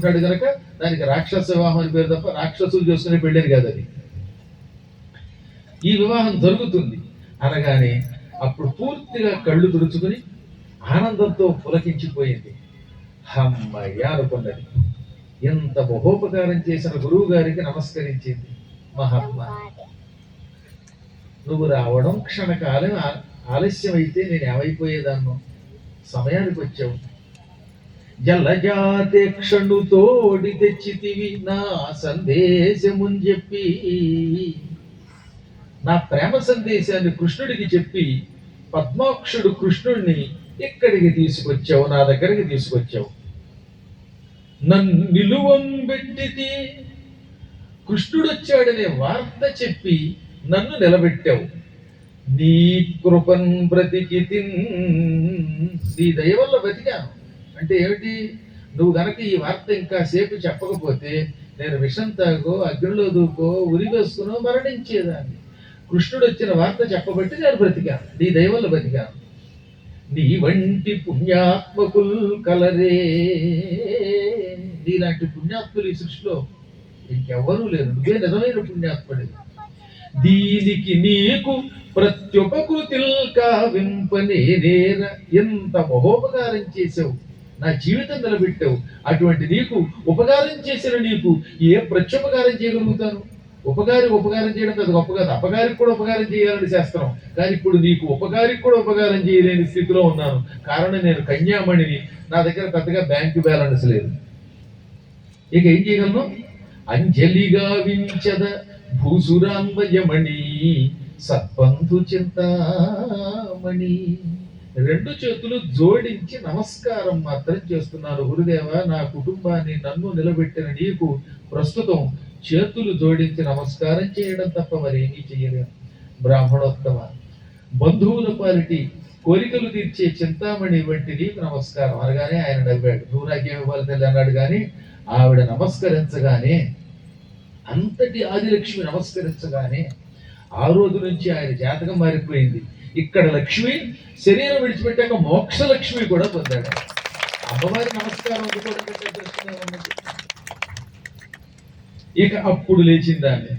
చేసుకుంటాడు కనుక దానికి రాక్షస వివాహం అని పేరు తప్ప రాక్షసులు చేసుకునే పెళ్ళని కాదు అది. ఈ వివాహం జరుగుతుంది అనగానే అప్పుడు పూర్తిగా కళ్ళు తుడుచుకుని ఆనందంతో పులకించిపోయింది. అమ్మయ్య అనుకున్నది. ఎంత మహోపకారం చేసిన గురువు గారికి నమస్కరించింది. మహాత్మా, నువ్వు రావడం క్షణకాలం ఆలస్యం అయితే నేను ఏమైపోయేదాన్నో. సమయానికి వచ్చావు. జలజాతే క్షణుతోడి తెచ్చితివి నా సందేశముని చెప్పి, నా ప్రేమ సందేశాన్ని కృష్ణుడికి చెప్పి పద్మాక్షుడు కృష్ణుడిని ఇక్కడికి తీసుకొచ్చావు, నా దగ్గరికి తీసుకొచ్చావు. నన్ను నిలువం పెట్టితి, కృష్ణుడు వచ్చాడనే వార్త చెప్పి నన్ను నిలబెట్టావు. నీ కృపన్ బ్రతికితి, నీ దయ వల్ల బతికాను. అంటే ఏమిటి? నువ్వు గనక ఈ వార్త ఇంకా సేపు చెప్పకపోతే నేను విషం తాగో, అగ్నిలో దూకో, ఉరి వేసుకునో మరణించేదాన్ని. కృష్ణుడు వచ్చిన వార్త చెప్పబట్టి నేను బ్రతికాను, నీ దయ వల్ల బతికాను. నీ వంటి పుణ్యాత్మకులు కలరే, నీలాంటి పుణ్యాత్ములు ఈ సృష్టిలో ఇంకెవ్వరూ లేరు, నువ్వే నిజమైన పుణ్యాత్ముడి. దీనికి నీకు ప్రత్యుపకృతిల్ కావింపనేర, ఎంత మహోపకారం చేసావు, నా జీవితం నిలబెట్టావు. అటువంటి నీకు ఉపకారం చేసిన నీకు ఏ ప్రత్యుపకారం చేయగలుగుతాను? ఉపకారం చేయడం అది గొప్ప కాదు, అపకారికి కూడా ఉపకారం చేయాలని శాస్త్రం. కానీ ఇప్పుడు నీకు ఉపకారికి కూడా ఉపకారం చేయలేని స్థితిలో ఉన్నాను. కారణం నేను కన్యామణిని, నా దగ్గర పెద్దగా బ్యాంకు బ్యాలెన్స్ లేదు. ఇక ఏం చేయగలను? అంజలిగా వించద భూసురాన్వయమణి సత్బంధు చింతామణి. రెండు చేతులు జోడించి నమస్కారం మాత్రం చేస్తున్నాను. గురుదేవ, నా కుటుంబాన్ని నన్ను నిలబెట్టిన నీకు ప్రస్తుతం చేతులు జోడించి నమస్కారం చేయడం తప్ప మరేమీ చేయలేను. బ్రాహ్మణోత్తమ, బంధువుల పాలిటి కోరికలు తీర్చే చింతామణి వంటి నీకు నమస్కారం అనగానే ఆయన నవ్వాడు. నువ్వు నాకేమి ఇవ్వాలి తల్లి అన్నాడు. కానీ ఆవిడ నమస్కరించగానే, అంతటి ఆదిలక్ష్మి నమస్కరించగానే ఆ రోజు నుంచి ఆయన జాతకం మారిపోయింది. ఇక్కడ లక్ష్మి శరీరం విడిచిపెట్టాక మోక్ష లక్ష్మి కూడా పొందాడు. అమ్మవారి నమస్కారం అందుకోవడం. ఇక అప్పుడు లేచిందాన్ని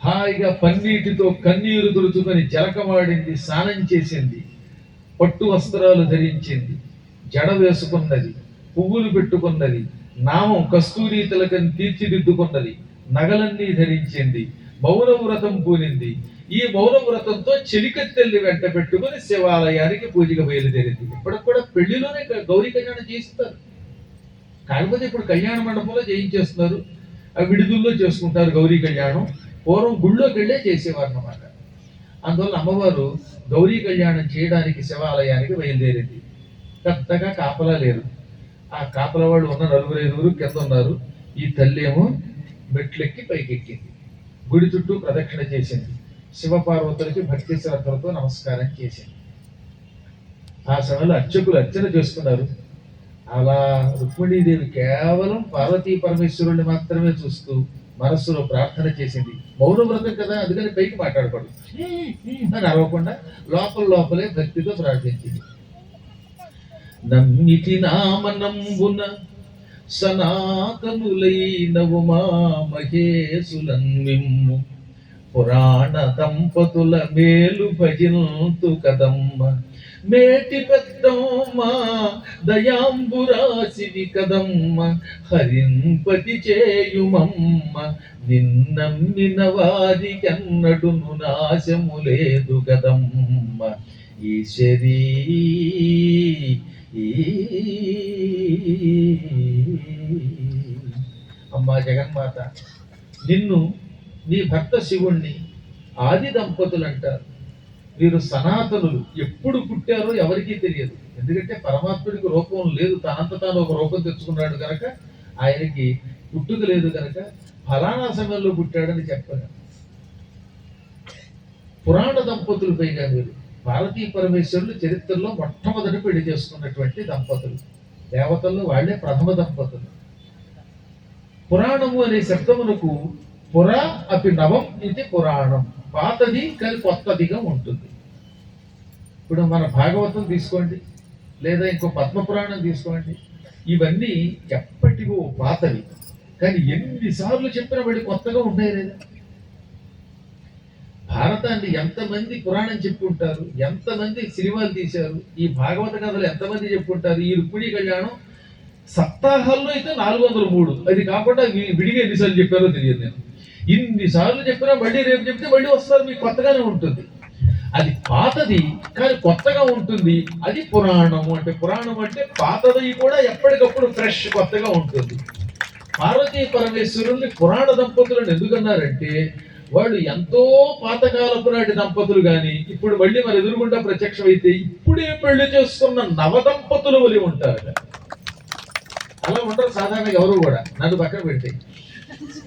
హాయిగా పన్నీటితో కన్నీరు తుడుచుకొని జలకమాడింది, స్నానం చేసింది, పట్టు వస్త్రాలు ధరించింది, జడ వేసుకున్నది, పువ్వులు పెట్టుకున్నది, నామం కస్తూరి తిలకని తీర్చిదిద్దుకున్నది, నగలన్నీ ధరించింది, మౌన వ్రతం పూనింది. ఈ మౌన వ్రతంతో చెలికత్తెల్ని వెంట పెట్టుకుని శివాలయానికి పూజగా బయలుదేరింది. ఇప్పటికి కూడా పెళ్లిలోనే గౌరీ కళ్యాణం చేయిస్తారు. కాకపోతే ఇప్పుడు కళ్యాణ మండపంలో చేయించేస్తున్నారు, ఆ విడుదల్లో చేసుకుంటారు గౌరీ కళ్యాణం. పూర్వం గుళ్ళోకి వెళ్ళే చేసేవారు అన్నమాట. అందువల్ల అమ్మవారు గౌరీ కళ్యాణం చేయడానికి శివాలయానికి బయలుదేరింది. పెద్దగా కాపలా లేరు. ఆ కాపల వాళ్ళు ఉన్న 4-5 కింద ఉన్నారు. ఈ తల్లి ఏమో మెట్లెక్కి పైకెక్కింది, గుడి చుట్టూ ప్రదక్షిణ చేసింది, శివపార్వతులకి భక్తి శ్రద్ధలతో నమస్కారం చేసింది. ఆ సమయంలో అర్చకులు అర్చన చేస్తున్నారు. అలా రుక్మిణీదేవి కేవలం పార్వతీ పరమేశ్వరుణ్ణి మాత్రమే చూస్తూ మనస్సులో ప్రార్థన చేసింది. మౌన వ్రతం కదా, అందుకని పైకి మాట్లాడకూడదు అని అరవకుండా లోపలే భక్తితో ప్రార్థించింది. నమ్మితి నామనంబున సనాతనులైన ఉమా మహేశులన్మిమ్ము పురాణ దంపతుల మేలు భజింతు కదమ్మ, మేటి పెద్దమ్మ దయాంబురాశివి కదమ్మ, హరింపతి చేయుమమ్మ, నిన్నమ్మిన వారికెన్నడును నాశము లేదు కదమ్మ ఈశ్వరీ. అమ్మా జగన్మాత, నిన్ను నీ భర్త శివుణ్ణి ఆది దంపతులు అంటారు. వీరు సనాతనులు. ఎప్పుడు పుట్టారో ఎవరికీ తెలియదు. ఎందుకంటే పరమాత్ముడికి రూపం లేదు, తనంత తాను ఒక రూపం తెచ్చుకున్నాడు కనుక ఆయనకి పుట్టుక లేదు కనుక ఫలానా సమయంలో పుట్టాడని చెప్పారు. పురాణ దంపతులు పైగా వీరు పార్వతీ పరమేశ్వరులు చరిత్రలో మొట్టమొదటి పెళ్లి చేసుకున్నటువంటి దంపతులు. దేవతల్లో వాళ్లే ప్రథమ దంపతులు. పురాణము అనే శబ్దమునకు పురా అపి నవం ఇది పురాణం, పాతది కానీ కొత్తదిగా ఉంటుంది. ఇప్పుడు మన భాగవతం తీసుకోండి, లేదా ఇంకో పద్మపురాణం తీసుకోండి. ఇవన్నీ ఎప్పటివో పాతవి, కానీ ఎన్నిసార్లు చెప్పినా వాడి కొత్తగా ఉన్నాయి లేదా. భారతాన్ని ఎంతమంది పురాణం చెప్పుకుంటారు, ఎంతమంది సినిమాలు తీశారు, ఈ భాగవత కథలు ఎంతమంది చెప్పుకుంటారు. ఈ రుక్మిణీ కళ్యాణం సప్తాహాల్లో అయితే 403, అది కాకుండా విడిగా ఎన్నిసార్లు చెప్పారో తెలియదు. నేను ఇన్నిసార్లు చెప్పినా మళ్ళీ రేపు చెప్తే మళ్ళీ వస్తారు, మీకు కొత్తగానే ఉంటుంది. అది పాతది కానీ కొత్తగా ఉంటుంది, అది పురాణం. అంటే పురాణం అంటే పాతది కూడా ఎప్పటికప్పుడు ఫ్రెష్ కొత్తగా ఉంటుంది. పార్వతీ పరమేశ్వరుల్ని పురాణ దంపతులను ఎందుకన్నారంటే వాళ్ళు ఎంతో పాతకాలపు నాటి దంపతులు, కానీ ఇప్పుడు మళ్ళీ మన ఎదురుగుండా ప్రత్యక్షమైతే ఇప్పుడే పెళ్లి చేసుకున్న నవదంపతుల వలి ఉంటారు. అలా ఉంటారు సాధారణంగా ఎవరు కూడా. నన్ను పక్కన పెడితే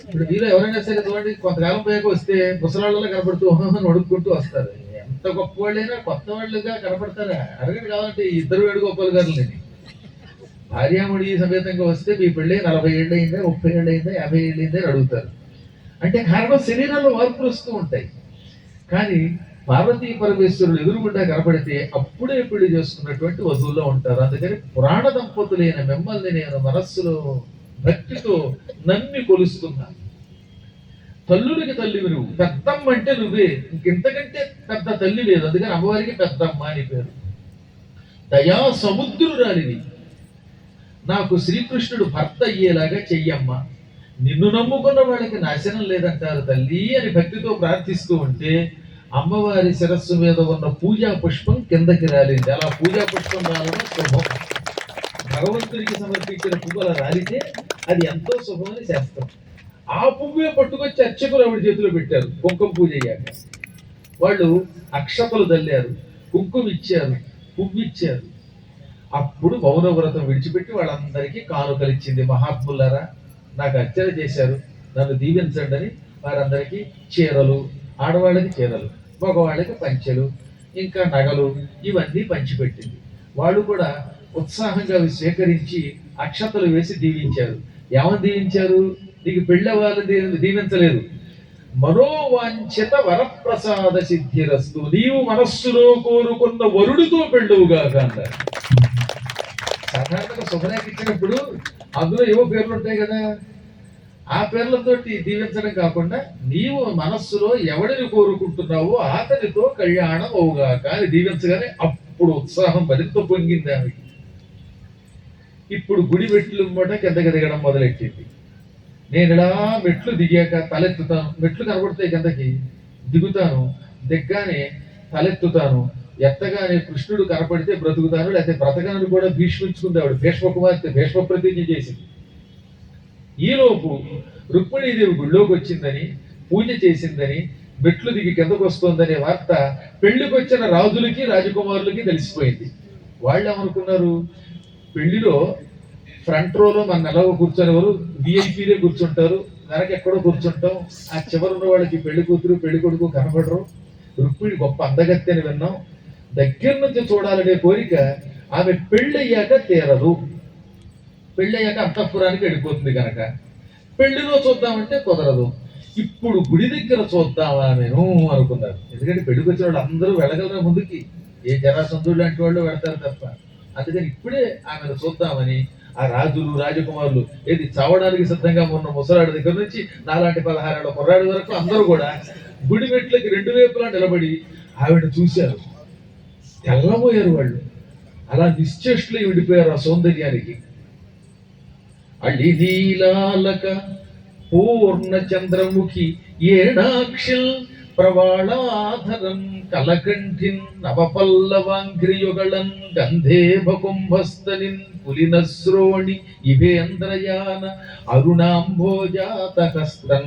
ఇప్పుడు మీలో ఎవరైనా సరే చూడండి, కొంతకాలం పోయాక వస్తే ముసలాళ్ళలో కనపడుతూ అడుక్కుంటూ వస్తారు. ఎంత గొప్ప వాళ్ళైనా కొత్త వాళ్ళుగా కనపడతారా? అడగండి కావాలంటే ఇద్దరు వేణుగోపాల్ గారులని భార్యాముడి సమేతంగా వస్తే మీ పెళ్ళి 40 ఏళ్ళు అయిందా, 30 ఏళ్ళు అయిందా, 50 ఏళ్ళు అయిందా అని అడుగుతారు. అంటే కారణం శరీరంలో మార్పులు వస్తూ ఉంటాయి. కానీ పార్వతీ పరమేశ్వరులు ఎదురుగుండా కనపడితే అప్పుడే పెళ్లి చేసుకున్నటువంటి వధువుల్లో ఉంటారు. అందుకని పురాణ దంపతులైన మిమ్మల్ని నేను మనస్సులో భక్తితో నమ్మి కొలుస్తున్నాను. తల్లులకి తల్లివి నువ్వు, పెద్దమ్మ అంటే నువ్వే, ఇంకెంతకంటే పెద్ద తల్లి లేదు. అందుకని అమ్మవారికి పెద్దమ్మ అని పేరు. దయా సముద్రురాలివి, నాకు శ్రీకృష్ణుడు భర్త అయ్యేలాగా చెయ్యమ్మ. నిన్ను నమ్ముకున్న వాళ్ళకి నాశనం లేదంటారు తల్లి అని భక్తితో ప్రార్థిస్తూ ఉంటే అమ్మవారి శిరస్సు మీద ఉన్న పూజా పుష్పం కిందకి రాలింది. అలా పూజా పుష్పం రావడం శుభం. భగవంతుడికి సమర్పించిన పువ్వుల రాలితే అది ఎంతో శుభమని శాస్త్రం. ఆ పువ్వే పట్టుకొచ్చి అర్చకులు ఆవిడ చేతిలో పెట్టారు. కుంకుమ పూజ అయ్యాక వాళ్ళు అక్షతలు దల్లారు, కుంకుమ ఇచ్చారు, పువ్వు ఇచ్చారు. అప్పుడు మౌనవ్రతం విడిచిపెట్టి వాళ్ళందరికీ కానుకలిచ్చింది. మహాత్ములారా, నాకు అర్చన చేశారు, నన్ను దీవించండి అని వారందరికీ చీరలు, ఆడవాళ్ళకి చీరలు, మగవాళ్ళకి పంచెలు, ఇంకా నగలు ఇవన్నీ పంచిపెట్టింది. వాళ్ళు కూడా ఉత్సాహంగా అవి స్వీకరించి అక్షతలు వేసి దీవించారు. ఏమని దీవించారు? నీకు పెళ్ళ వాళ్ళని దీవించలేదు. మనోవాంఛిత వరప్రసాద సిద్ధిరస్తు, నీవు మనస్సులో కోరుకున్న వరుడితో పెళ్ళవుగాక అన్నారు. సాధారణంగా శుభ్రాకి ఇచ్చినప్పుడు అందులో ఏవో పేర్లు ఉంటాయి కదా, ఆ పేర్లతోటి దీవించడం కాకుండా నీవు మనస్సులో ఎవడిని కోరుకుంటున్నావో అతనితో కళ్యాణం అవుగాక అని దీవించగానే అప్పుడు ఉత్సాహం మరింత పొంగింది ఆమెకి. ఇప్పుడు గుడి మెట్లు మూట కిందకి దిగడం మొదలెట్టింది. నేను ఇలా మెట్లు దిగాక తలెత్తుతాను, మెట్లు కనబడతాయి కిందకి, దిగుతాను, దిగ్గానే తలెత్తుతాను, ఎత్తగానే కృష్ణుడు కనపడితే బ్రతుకుతాను, లేకపోతే బ్రతకాన్ని కూడా భీష్మించుకుంది ఆవిడ. భీష్మ కుమార్తె భీష్మ ప్రతిజ్ఞ చేసింది. ఈలోపు రుక్మిణీదేవి గుళ్ళోకి వచ్చిందని, పూజ చేసిందని, మెట్లు దిగి కిందకు వస్తుందనే వార్త పెళ్లికి వచ్చిన రాజులకి రాజకుమారులకి తెలిసిపోయింది. వాళ్ళు ఏమనుకున్నారు, పెళ్లిలో ఫ్రంట్ రోలో మన ఎలాగో కూర్చొనేవారు, విఐపీలే కూర్చుంటారు, వెనక ఎక్కడో కూర్చుంటాం, ఆ చివరున్న వాళ్ళకి పెళ్లి కూతురు పెళ్లి కొడుకు కనపడరు, రుక్మిణి గొప్ప అందగత్తె అని విన్నాం, దగ్గర నుంచి చూడాలనే కోరిక ఆమె పెళ్ళయ్యాక తీరదు. పెళ్ళయ్యాక అంతఃపురానికి వెళ్ళిపోతుంది కనుక పెళ్లిలో చూద్దామంటే కుదరదు. ఇప్పుడు గుడి దగ్గర చూద్దామా నేను అనుకున్నారు. ఎందుకంటే పెళ్లికి వచ్చిన వాళ్ళు అందరూ వెళ్ళగలరా ముందుకి, ఏ జరాసంధుడు లాంటి వాళ్ళు వెళతారు తప్ప. అందుకని ఇప్పుడే ఆమెను చూద్దామని ఆ రాజులు రాజకుమారులు ఏది చావడానికి సిద్ధంగా ఉన్న ముసలాడి దగ్గర నుంచి నాలాంటి 16 ఏళ్ల కుర్రాడి వరకు అందరూ కూడా గుడి మెట్లకి 2 వైపులా నిలబడి ఆవిడ చూశారు. తెల్లబోయారు వాళ్ళు, అలా నిశ్చేష్టులు విడిపోయారు ఆ సౌందర్యానికి. అళి నీలాలక పూర్ణ చంద్రముఖి ఏణాక్షిల్ ప్రవాళాధరం కలకంఠిన్ నవపల్లవాంఘ్రియుగళన్ గంధేభ కుంభస్తనిన్ పులినశ్రోణి ఇవేంద్రయాన అరుణాంభోజాతహస్తం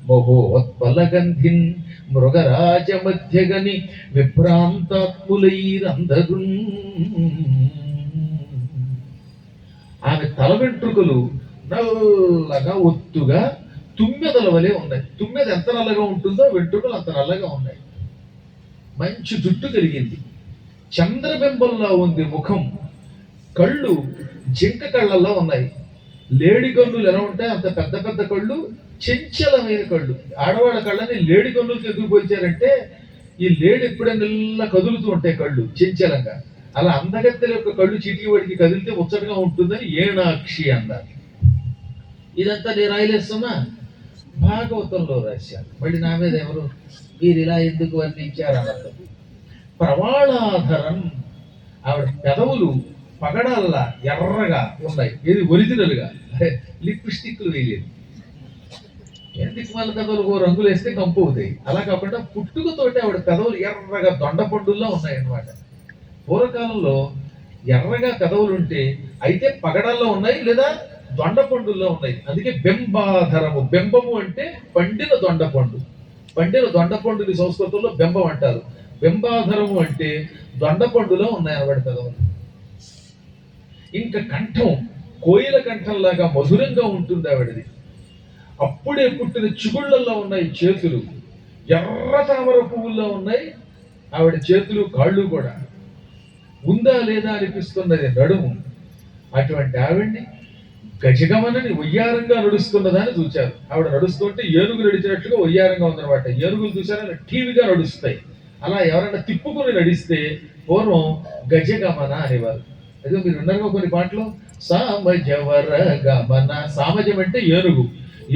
మహోత్పలగంధిన్ మృగరాజ మధ్యగని విభ్రాంతాత్ములైరందరున్. ఆమె తల వెంట్రుకలు నల్లగా ఒత్తుగా తుమ్మెదల వలె ఉన్నాయి. తుమ్మెద ఎంత నల్లగా ఉంటుందో వెంట్రుకలు అంత నల్లగా ఉన్నాయి. మంచి జుట్టు కలిగింది, చంద్రబింబంలా ఉంది ముఖం, కళ్ళు జింక కళ్ళల్లో ఉన్నాయి. లేడి కన్నులు ఎలా ఉంటాయి అంత పెద్ద పెద్ద కళ్ళు, చంచలమైన కళ్ళు. ఆడవాళ్ళ కళ్ళని లేడి కన్నులకి ఎదురు పోల్చారంటే ఈ లేడి ఎప్పుడైనా కదులుతూ ఉంటాయి కళ్ళు చంచలంగా. అలా అందగత్తెల యొక్క కళ్ళు చిటికి వాడికి కదిలితే ముచ్చటగా ఉంటుందని ఏనాక్షి అన్నారు. ఇదంతా నేను రాయలేస్తున్నా, భాగవతంలో రాశారు. మళ్ళీ నా మీద ఎవరు మీరు ఇలా ఎందుకు వర్ణించారు అన్నది. ప్రవాళాధరం, ఆవిడ పెదవులు పగడల్లా ఎర్రగా ఉన్నాయి. ఇది ఒరిజినల్ గా, లిప్స్టిక్లు వేయలేదు. ఎందుకు వాళ్ళ పెదవులు ఓ రంగులు వేస్తే కంపు అవుతాయి. అలా కాకుండా పుట్టుకతోటి ఆవిడ పెదవులు ఎర్రగా దొండపండుల్లో ఉన్నాయన్నమాట. పూర్వకాలంలో ఎర్రగా పెదవులు ఉంటే అయితే పగడల్లో ఉన్నాయి లేదా దొండపండుల్లో ఉన్నాయి. అందుకే బెంబాధరము. బెంబము అంటే పండిన దొండపండు. పండిన దొండపండుని సంస్కృతంలో బెంబం అంటారు. బెంబాధరము అంటే దొండపండులో ఉన్నాయి అన్నమాట పెదవులు. ఇంకా కంఠం కోయిల కంఠంలాగా మధురంగా ఉంటుంది ఆవిడది. అప్పుడే పుట్టిన చిగుళ్ళల్లో ఉన్నాయి చేతులు, ఎర్ర తామర పువ్వుల్లో ఉన్నాయి ఆవిడ చేతులు కాళ్ళు కూడా. ఉందా లేదా అనిపిస్తున్నది నడుము. అటువంటి ఆవిడ్ని గజగమనని ఒయ్యారంగా నడుస్తున్నదాన్ని చూచారు. ఆవిడ నడుస్తుంటే ఏనుగు నడిచినట్లుగా ఒయ్యారంగా ఉందన్నమాట. ఏనుగులు చూసారా టీవీగా నడుస్తాయి. అలా ఎవరైనా తిప్పుకుని నడిస్తే పూర్వం గజగమన అనేవారు. అదే మీరు విన్నారుగా కొన్ని పాటలు, సామజవర గమన. సామజం అంటే ఏనుగు.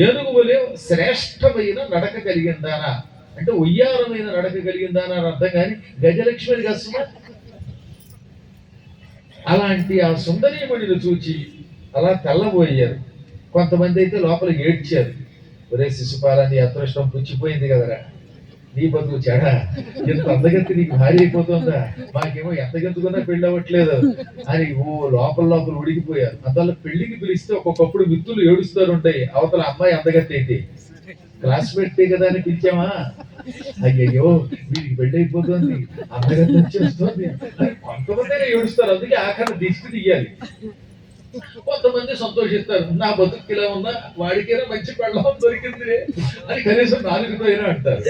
ఏనుగు వలె శ్రేష్టమైన నడక కలిగిందానా అంటే ఒయ్యారమైన నడక కలిగిందానా అని అర్థం. కానీ గజలక్ష్మి కష్టమా. అలాంటి ఆ సుందరీమణిని చూచి అలా తెల్లబోయారు. కొంతమంది అయితే లోపల ఏడ్చారు. ఒరే శిశుపాల, నీ అదృష్టం పుచ్చిపోయింది కదరా, నీ బతుకు చెడ, ఎంత అందగత్తి నీకు భారీ అయిపోతుందా, మాకేమో ఎంత గెంతుకున్నా పెళ్ళి అవ్వట్లేదు అని లోపల ఉడికిపోయారు. అందువల్ల పెళ్లికి పిలిస్తే ఒక్కొక్కప్పుడు మిత్రులు ఏడుస్తారు ఉంటాయి. అవతల అమ్మాయి అందగత్తి అయితే క్లాస్మేట్ కదా అని పిలిచామా, అయ్యయ్యో వీడికి పెళ్లి అయిపోతుంది, అందగత్తి వచ్చేస్తుంది అని కొంతమంది ఏడుస్తారు. అందుకే ఆఖరి దిష్టి తీయాలి. కొంతమంది సంతోషిస్తారు, నా బతుకు ఇలా ఉన్నా వాడికైనా మంచి పెళ్ళం దొరికింది అని కనీసం నాలుగుతో అయినా అంటారు.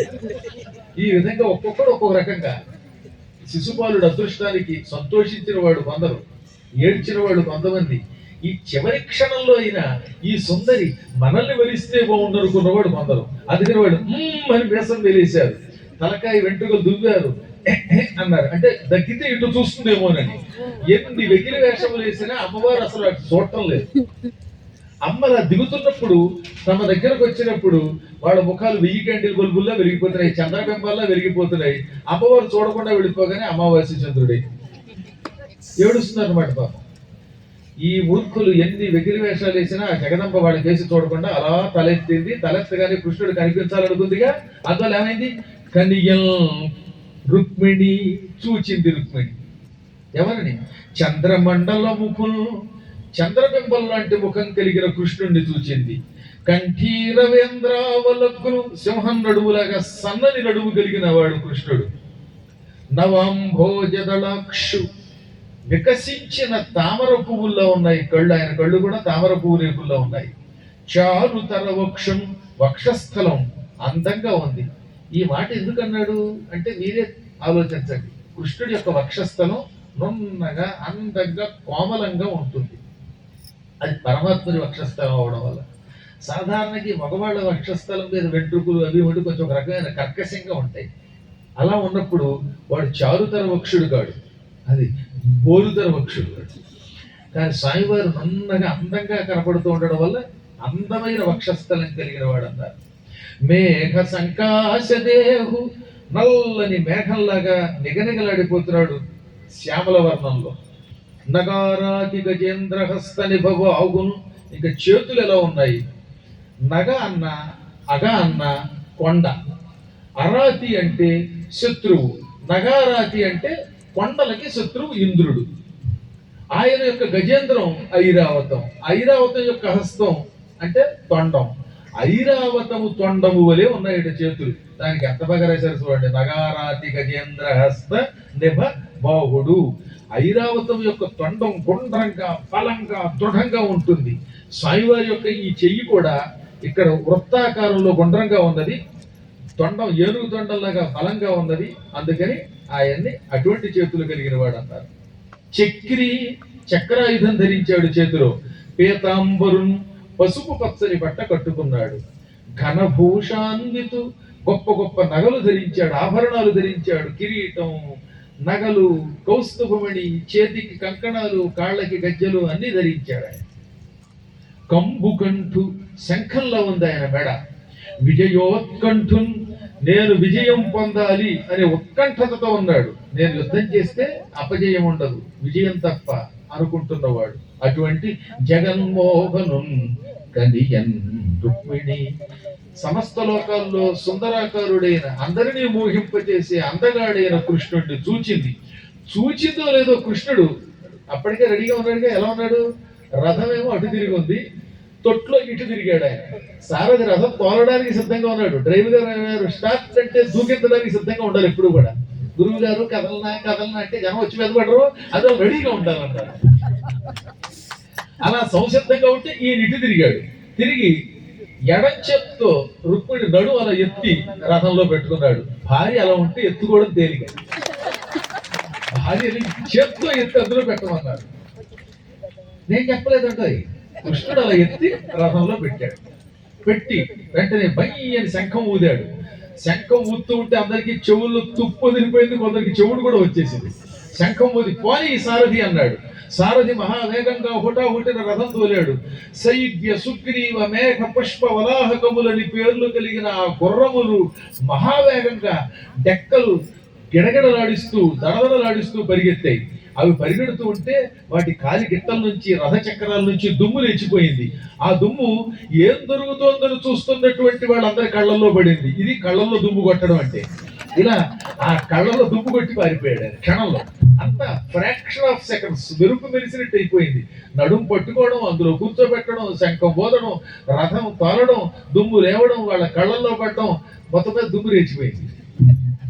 ఈ విధంగా ఒక్కొక్కడు ఒక్కొక్క రకంగా. శిశుపాలుడు అదృష్టానికి సంతోషించిన వాడు కొందరు, ఏడ్చిన వాడు కొంతమంది. ఈ చివరి క్షణంలో అయినా ఈ సుందరి మనల్ని వరిస్తే బాగుండనుకున్నవాడు కొందరు. అందుకని వాడు అని వేసం వెలేశారు, తలకాయ వెంట్రుకలు దువ్వారు, అన్నారు. అంటే దగ్గితే ఇటు చూస్తుందేమోనని. ఎన్ని వెకిలి వేషములు వేసినా అమ్మవారు అసలు అటు చూడటం లేదు. అమ్మలా దిగుతున్నప్పుడు తమ దగ్గరకు వచ్చినప్పుడు వాళ్ళ ముఖాలు 1000 క్యాండిల్ బల్బుల్లా వెలిగిపోతున్నాయి, చంద్రబింబాల్లా వెలిగిపోతున్నాయి. అమ్మవారు చూడకుండా వెళ్ళిపోగానే అమావాస్య చంద్రుడే ఏడుస్తున్నారు అన్నమాట పాపం. ఈ మూర్ఖులు ఎన్ని వెకిలి వేషాలు వేసినా జగదంబ వాళ్ళ కేసి చూడకుండా అలా తలెత్తింది. తలెత్తగానే కృష్ణుడు కనిపించాలనుకుందిగా. అందువల్ల ఏమైంది, కనియల్ రుక్మిణి చూచింది. రుక్మిణి ఎవరిని? చంద్రమండల ముఖులు, చంద్రబింబం లాంటి ముఖం కలిగిన కృష్ణుణ్ణి చూచింది. కంఠీరవేంద్రావలగ్గులు, సింహం నడుములాగా సన్నని నడుము కలిగిన వాడు కృష్ణుడు. నవాంభోజదళాక్షు, వికసించిన తామర పువ్వుల్లో ఉన్నాయి కళ్ళు. ఆయన కళ్ళు కూడా తామర పువ్వు రేకుల్లో ఉన్నాయి. చారుతర వక్షం, వక్షస్థలం అందంగా ఉంది. ఈ మాట ఎందుకన్నాడు అంటే మీరే ఆలోచించండి. కృష్ణుడి యొక్క వక్షస్థలం నున్నగా అందంగా కోమలంగా ఉంటుంది. అది పరమాత్ముడి వక్షస్థలం అవడం వల్ల. సాధారణకి మగవాళ్ళ వక్షస్థలం మీద వెంట్రుకలు అవి ఉండి కొంచెం ఒక రకమైన కర్కశంగా ఉంటాయి. అలా ఉన్నప్పుడు వాడు చారుతర వక్షుడు కాడు, అది బోరుతర వక్షుడు కాడు. కానీ స్వామివారు నున్నగా అందంగా కనపడుతూ ఉండడం వల్ల అందమైన వక్షస్థలం కలిగిన వాడు అన్నారు. మేఘ సంకాశదేహు, నల్లని మేఘంలాగా నిగనిగలాడిపోతున్నాడు శ్యామల వర్ణంలో. నగారాకి గజేంద్ర హస్త నిభవ ఆగును. ఇంకా చేతులు ఎలా ఉన్నాయి? నగ అన్న, అగ అన్న కొండ. అరాతి అంటే శత్రువు, నగారాతి అంటే కొండలకి శత్రువు ఇంద్రుడు. ఆయన యొక్క గజేంద్రం ఐరావతం, ఐరావతం యొక్క హస్తం అంటే తొండం. ఐరావతము తొండము వలె ఉన్నాయి చేతులు. దానికి ఎంత బాగా రాశారు చూడండి. నగారాతి గజేంద్ర హస్త నిభ బాహుడు. ఐరావతం యొక్క తొండం గుండ్రంగా బలంగా దృఢంగా ఉంటుంది. స్వామివారి యొక్క ఈ చెయ్యి కూడా ఇక్కడ వృత్తాకారంలో గుండ్రంగా ఉన్నది, తొండం ఏనుగు తొండంలాగా బలంగా ఉన్నది. అందుకని ఆయన్ని అటువంటి చేతులు కలిగిన వాడు అన్నారు. చక్రి, చక్రాయుధం ధరించాడు చేతిలో. పీతాంబరున్, పసుపు పచ్చని బట్ట కట్టుకున్నాడు. ఘనభూషాన్వితు, గొప్ప గొప్ప నగలు ధరించాడు, ఆభరణాలు ధరించాడు. కిరీటం, నగలు, కౌస్తుభమణి, చేతికి కంకణాలు, కాళ్ళకి గజ్జెలు అన్ని ధరించాడు ఆయన. కంబుకంఠు, శంఖంలో ఉంది ఆయన మెడ. విజయోత్కంఠున్, నేను విజయం పొందాలి అనే ఉత్కంఠతతో ఉన్నాడు. నేను యుద్ధం చేస్తే అపజయం ఉండదు, విజయం తప్ప అనుకుంటున్నవాడు. అటువంటి జగన్మోహను కనియన్ రుక్మిణి, సమస్త లోకాల్లో సుందరాకారుడైన, అందరినీ మోహింపచేసే అందగాడైన కృష్ణుడిని చూచిందో లేదో కృష్ణుడు అప్పటికే రెడీగా ఉన్నాడుగా. ఎలా ఉన్నాడు? రథమేమో అటు తిరిగి ఉంది, తొట్లో ఇటు తిరిగాడు ఆయన. సారథి రథం తోలడానికి సిద్ధంగా ఉన్నాడు. డ్రైవర్ గారు స్టార్ట్ అంటే దూకెత్తడానికి సిద్ధంగా ఉండాలి ఎప్పుడు కూడా. గురువు గారు కదలనా అంటే జనం వచ్చి వెదపడరు, అదో రెడీగా ఉండాలంటారు. అలా సంసిద్ధంగా ఉంటే ఈయన ఇటు తిరిగాడు. తిరిగి ఎడంచెత్తో రుక్మిణి నడు అలా ఎత్తి రథంలో పెట్టుకున్నాడు. భార్య అలా ఉంటే ఎత్తుకోవడం తేలిక. భార్యని చేత్తో ఎత్తి అందులో పెట్టమన్నాడు. నేను చెప్పలేదంటే కృష్ణుడు అలా ఎత్తి రథంలో పెట్టాడు. పెట్టి వెంటనే బయ్య అని శంఖం ఊదాడు. శంఖం ఊదుతూ ఉంటే అందరికి చెవుల్లో తుప్పు వదిలిపోయింది, కొందరికి చెవుడు కూడా వచ్చేసింది. శంఖం ఊది పోని సారథి అన్నాడు. సారథి మహావేగంగా హుటాహుటిన రథం తోలాడు. శైవ్య, సుగ్రీవ, మేఘ, పుష్ప, వలాహకములని పేర్లు కలిగిన ఆ గుర్రములు మహావేగంగా డెక్కలు గిడగిడలాడిస్తూ దడదడలాడిస్తూ పరిగెత్తాయి. అవి పరిగెడుతూ ఉంటే వాటి కాలి గిట్టల నుంచి, రథ చక్రాల నుంచి దుమ్ము లేచిపోయింది. ఆ దుమ్ము ఏం దొరుకుతోందని చూస్తున్నటువంటి వాళ్ళందరి కళ్ళల్లో పడింది. ఇది కళ్ళల్లో దుమ్ము కొట్టడం అంటే. ఇలా ఆ కళ్ళలో దుమ్ము కొట్టి పారిపోయాడు క్షణంలో. అంత ఫ్రాక్షన్ ఆఫ్ సెకండ్స్ మెరుపు మెరిసినట్టు అయిపోయింది. నడుము పట్టుకోవడం, అందులో కూర్చోబెట్టడం, శంఖం బోదడం, రథం తోలడం, దుమ్ము లేవడం, వాళ్ళ కళ్ళల్లో పడడం, మొత్తం మీద దుమ్ము లేచిపోయింది.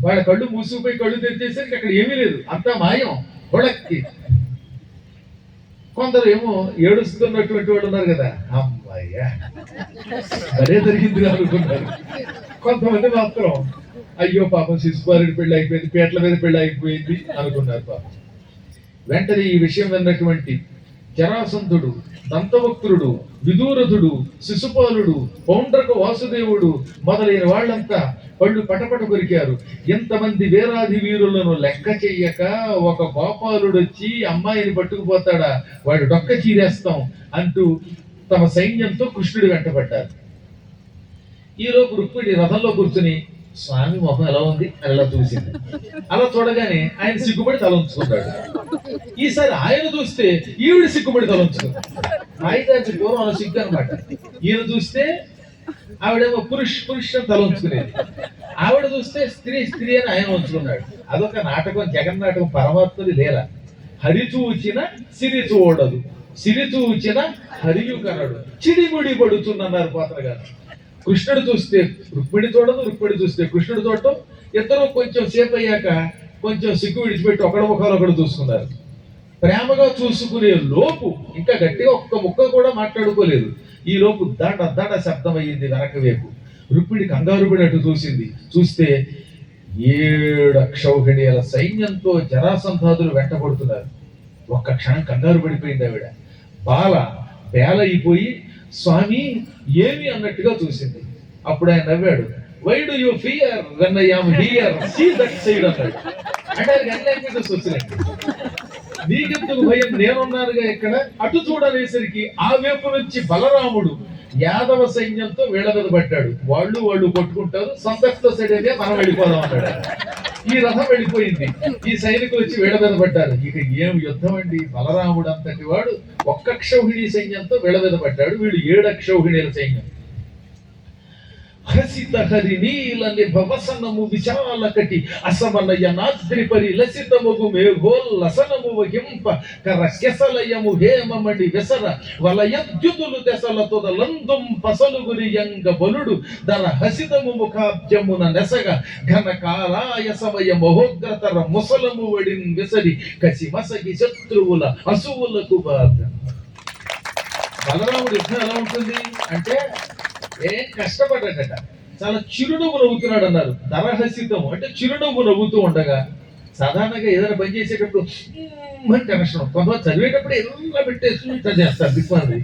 వాళ్ళ కళ్ళు మూసుకుపోయి కళ్ళు తెరిచేసరికి అక్కడ ఏమీ లేదు, అంతా మాయం. కొడక్కి కొందరు ఏమో ఏడుస్తున్నటువంటి వాళ్ళు ఉన్నారు కదా, అమ్మాయ్యా అదే జరిగింది అనుకున్నారు. కొంతమంది మాత్రం అయ్యో పాపం శిశుపాలుడి పెళ్లి అయిపోయింది, పేట్ల మీద పెళ్లి అయిపోయింది అనుకున్నారు పాపం. వెంటనే ఈ విషయం విన్నటువంటి జరాసంధుడు, దంతవక్తుడు, విదూరథుడు, శిశుపాలుడు, పౌండ్రక వాసుదేవుడు మొదలైన వాళ్ళంతా పళ్ళు పటపట కొరికారు. ఎంతమంది వీరాధి వీరులను లెక్క చెయ్యక ఒక గోపాలుడు వచ్చి అమ్మాయిని పట్టుకుపోతాడా, వాడు డొక్క చీరేస్తాం అంటూ తమ సైన్యంతో కృష్ణుడి వెంటబడ్డారు. ఈలోపు రుక్మిణి రథంలో కూర్చుని స్వామి మొహం ఎలా ఉంది అని అలా చూసింది. అలా చూడగానే ఆయన సిగ్గుపడి తల ఉంచుకున్నాడు. ఈసారి ఆయన చూస్తే ఈవిడ సిగ్గుపడి తల ఉంచుకుంది. ఆయుధానికి పూర్వం అలా సిగ్గు అనమాట. ఈయన చూస్తే ఆవిడేమో పురుష్ అని తల ఉంచుకునేది, ఆవిడ చూస్తే స్త్రీ అని ఆయన ఉంచుకున్నాడు. అదొక నాటకం, జగన్నాటకం. పరమాత్మది లేరా. హరి చూచిన సిరి చూడదు, సిరి చూచిన హరియు కనడు, చిడిముడి పడుతున్నారు పాత్ర గారు. కృష్ణుడు చూస్తే రుక్మిణి చూడదు, రుక్మిణి చూస్తే కృష్ణుడు చూడటం. ఇద్దరు కొంచెం సేపు అయ్యాక కొంచెం సిగ్గు విడిచిపెట్టి ఒకడు ముఖాలు ఒకడు చూసుకున్నారు. ప్రేమగా చూసుకునే లోపు ఇంకా గట్టిగా ఒక్క ముక్క కూడా మాట్లాడుకోలేదు. ఈ లోపు దడ శబ్దం అయ్యింది వెనక వైపు. రుక్మిణి కంగారు పడినట్టు చూసింది. చూస్తే 7 అక్షౌహిణీల సైన్యంతో జరాసంధాదులు వెంటబడుతున్నారు. ఒక్క క్షణం కంగారు పడిపోయింది ఆవిడ. బేలైపోయి స్వామి ఏమి అన్నట్టుగా చూసింది. అప్పుడు ఆయన నవ్వాడు. Why do you fear when I am here, see that side అన్నాడు. అంటే లాంగ్వేజెస్ వచ్చినాయి. నీకెందుకు భయం, నేనున్నానుగా ఇక్కడ, అటు చూడలేసరికి ఆ వైపు నుంచి బలరాముడు యాదవ సైన్యంతో వీళ్ళ మీద పడ్డాడు. వాళ్ళు కొట్టుకుంటారు, సందర్తో సైడ్ మనం వెళ్ళిపోదాం అన్నాడు. ఈ రథం వెళ్ళిపోయింది. ఈ సైనికులు వచ్చి వీళ్ళ మీద పడ్డారు. ఇక ఏం యుద్ధం అండి. బలరాముడు అంతటి వాడు ఒక్క అక్షౌహిణి సైన్యంతో వీళ్ళ మీద పడ్డాడు. వీడు 7 అక్షౌహిణీల సైన్యం. హసిత హరి నీల నిభవసనము విశాలకటి అసమనయ నాద్రిపరి లసితముగు మేఘోల్లసనము వహింప కర కెసలయము హేమమణి వెసర వలయద్యుతులు దెసల తొదలందుం పసలుగురియంగ బలుడు దర హసితము ముఖాబ్జమున నెసగ ఘన కాలాయ సమయ మహోగ్రతర ముసలము వడిన్ విసరి కసి మసగి శత్రువుల అసువులకు బాధ. బలరాముడు యుద్ధం ఎలా ఉంటుంది అంటే ఏం కష్టపడ్డాడట. చాలా చిరునవ్వు నవ్వుతున్నాడు అన్నారు. దరహసితము అంటే చిరునవ్వు నవ్వుతూ ఉండగా, సాధారణంగా ఏదైనా పని చేసేటప్పుడు టెన్షన్, కొంతమంది చదివేటప్పుడు ఎలా పెట్టేసి ఇట్లా చేస్తారు. దిక్కుమంది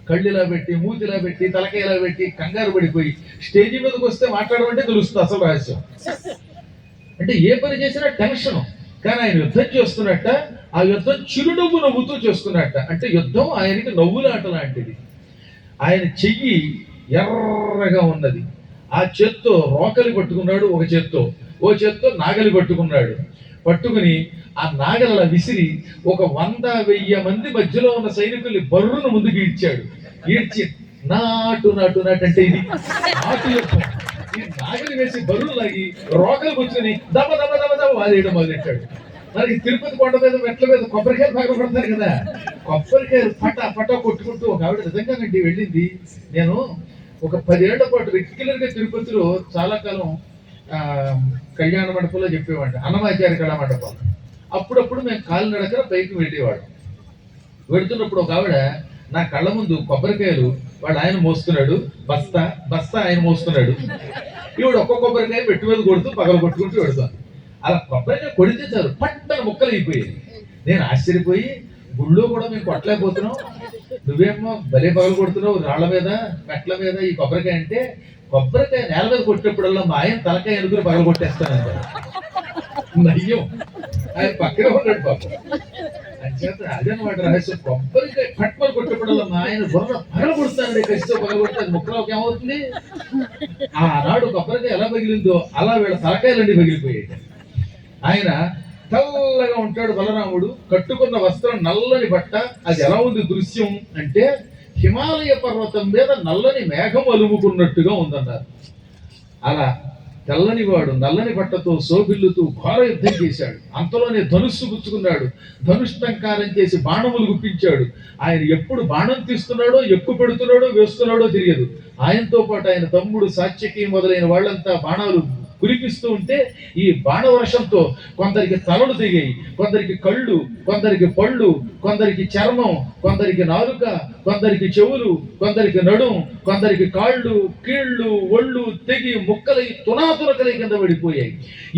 కళ్ళు ఇలా పెట్టి, మూతిలా పెట్టి, తలకాయలా పెట్టి కంగారు పడిపోయి స్టేజీ మీదకి వస్తే మాట్లాడమంటే తెలుస్తుంది అసలు రహస్యం. అంటే ఏ పని చేసినా టెన్షన్. కానీ ఆయన యుద్ధం చేస్తున్నట్ట, ఆ యుద్ధం చిరునవ్వు నవ్వుతూ చేస్తున్నట్ట. అంటే యుద్ధం ఆయనకి నవ్వులాట లాంటిది. ఆయన చెయ్యి ఎర్రగా ఉన్నది. ఆ చేత్తో రోకలి పట్టుకున్నాడు, ఒక చేత్తో, ఓ చేత్తో నాగలి పట్టుకున్నాడు. పట్టుకుని ఆ నాగల విసిరి ఒక 100-1000 మంది మధ్యలో ఉన్న సైనికుల్ని బర్రును ముందుకు ఈడ్చాడు. ఈడ్చి నాటు నాటు నాటు అంటే ఇది నాటు యుద్ధం. ఈ నాగలి వేసి బరువు లాగి రోకలు కూర్చొని దమ దమ దమ దమ వాదేయడం మొదలెట్టాడు. మరి తిరుపతి కొండ మీద మెట్ల మీద కొబ్బరికాయలు పగలబడతారు కదా, కొబ్బరికాయలు పటా పటా కొట్టుకుంటూ ఒక ఆవిడ నిజంగానండి వెళ్ళింది. నేను ఒక 10 ఏళ్ల పాటు రెగ్యులర్ గా తిరుపతిలో చాలా కాలం కళ్యాణ మండపంలో చెప్పేవాడి, అన్నమాచార్య కళా మండపం. అప్పుడప్పుడు మేము కాలినడకన పైకి వెళ్ళేవాడు. వెళుతున్నప్పుడు ఒక ఆవిడ నా కళ్ళ ముందు కొబ్బరికాయలు వాడు ఆయన మోస్తున్నాడు, బస్తా బస్తా ఆయన మోస్తున్నాడు. ఈవిడ ఒక్క కొబ్బరికాయ పెట్టి మీద కొడుతూ పగలు కొట్టుకుంటూ వెళుతాను. అలా కొబ్బరికాయ కొడితే చాలు పట్టణ ముక్కలు అయిపోయేది. నేను ఆశ్చర్యపోయి, గుళ్ళో కూడా మేము కొట్టలేకపోతున్నాం, నువ్వేమో భలే పగలు కొడుతున్నావు రాళ్ల మీద మెట్ల మీద ఈ కొబ్బరికాయ అంటే, కొబ్బరికాయ నేల మీద కొట్టినప్పుడల్లా మా ఆయన తలకాయ ఎనుగురు పగలు కొట్టేస్తానంట. నయ్యం ఆయన పక్కనే ఉన్నాడు పాపం. అంచేత అదనమాట రహస్యం. కొబ్బరికాయ పట్టుకొని కొట్టినప్పుడల్లా మా ఆయన బుర్ర పగలు కొడుతానండి, కసితో పగలు కొడితే అది ముక్కలోకి ఏమవుతుంది. ఆనాడు కొబ్బరికాయ ఎలా పగిలిందో అలా వీళ్ళ తలకాయలన్నీ పగిలిపోయాయి. ఆయన తెల్లగా ఉంటాడు బలరాముడు, కట్టుకున్న వస్త్రం నల్లని బట్ట. అది ఎలా ఉంది దృశ్యం అంటే, హిమాలయ పర్వతం మీద నల్లని మేఘం అలుముకున్నట్టుగా ఉందన్నారు. అలా తెల్లని వాడు నల్లని బట్టతో శోభిల్లుతూ ఘోర యుద్ధం చేశాడు. అంతలోనే ధనుస్సు గుచ్చుకున్నాడు, ధనుష్టంకారం చేసి బాణములు గుప్పించాడు. ఆయన ఎప్పుడు బాణం తీస్తున్నాడో, ఎక్కువ పెడుతున్నాడో, వేస్తున్నాడో తెలియదు. ఆయనతో పాటు ఆయన తమ్ముడు సాత్యకి మొదలైన వాళ్ళంతా బాణాలు కురిపిస్తూ ఉంటే ఈ బాణవర్షంతో కొందరికి తలలు తెగాయి, కొందరికి కళ్ళు, కొందరికి పళ్ళు, కొందరికి చర్మం, కొందరికి నాలుక, కొందరికి చెవులు, కొందరికి నడుం, కొందరికి కాళ్ళు, కీళ్ళు, ఒళ్ళు తెగి ముక్కలై తునాతునకలై కింద పడిపోయాయి.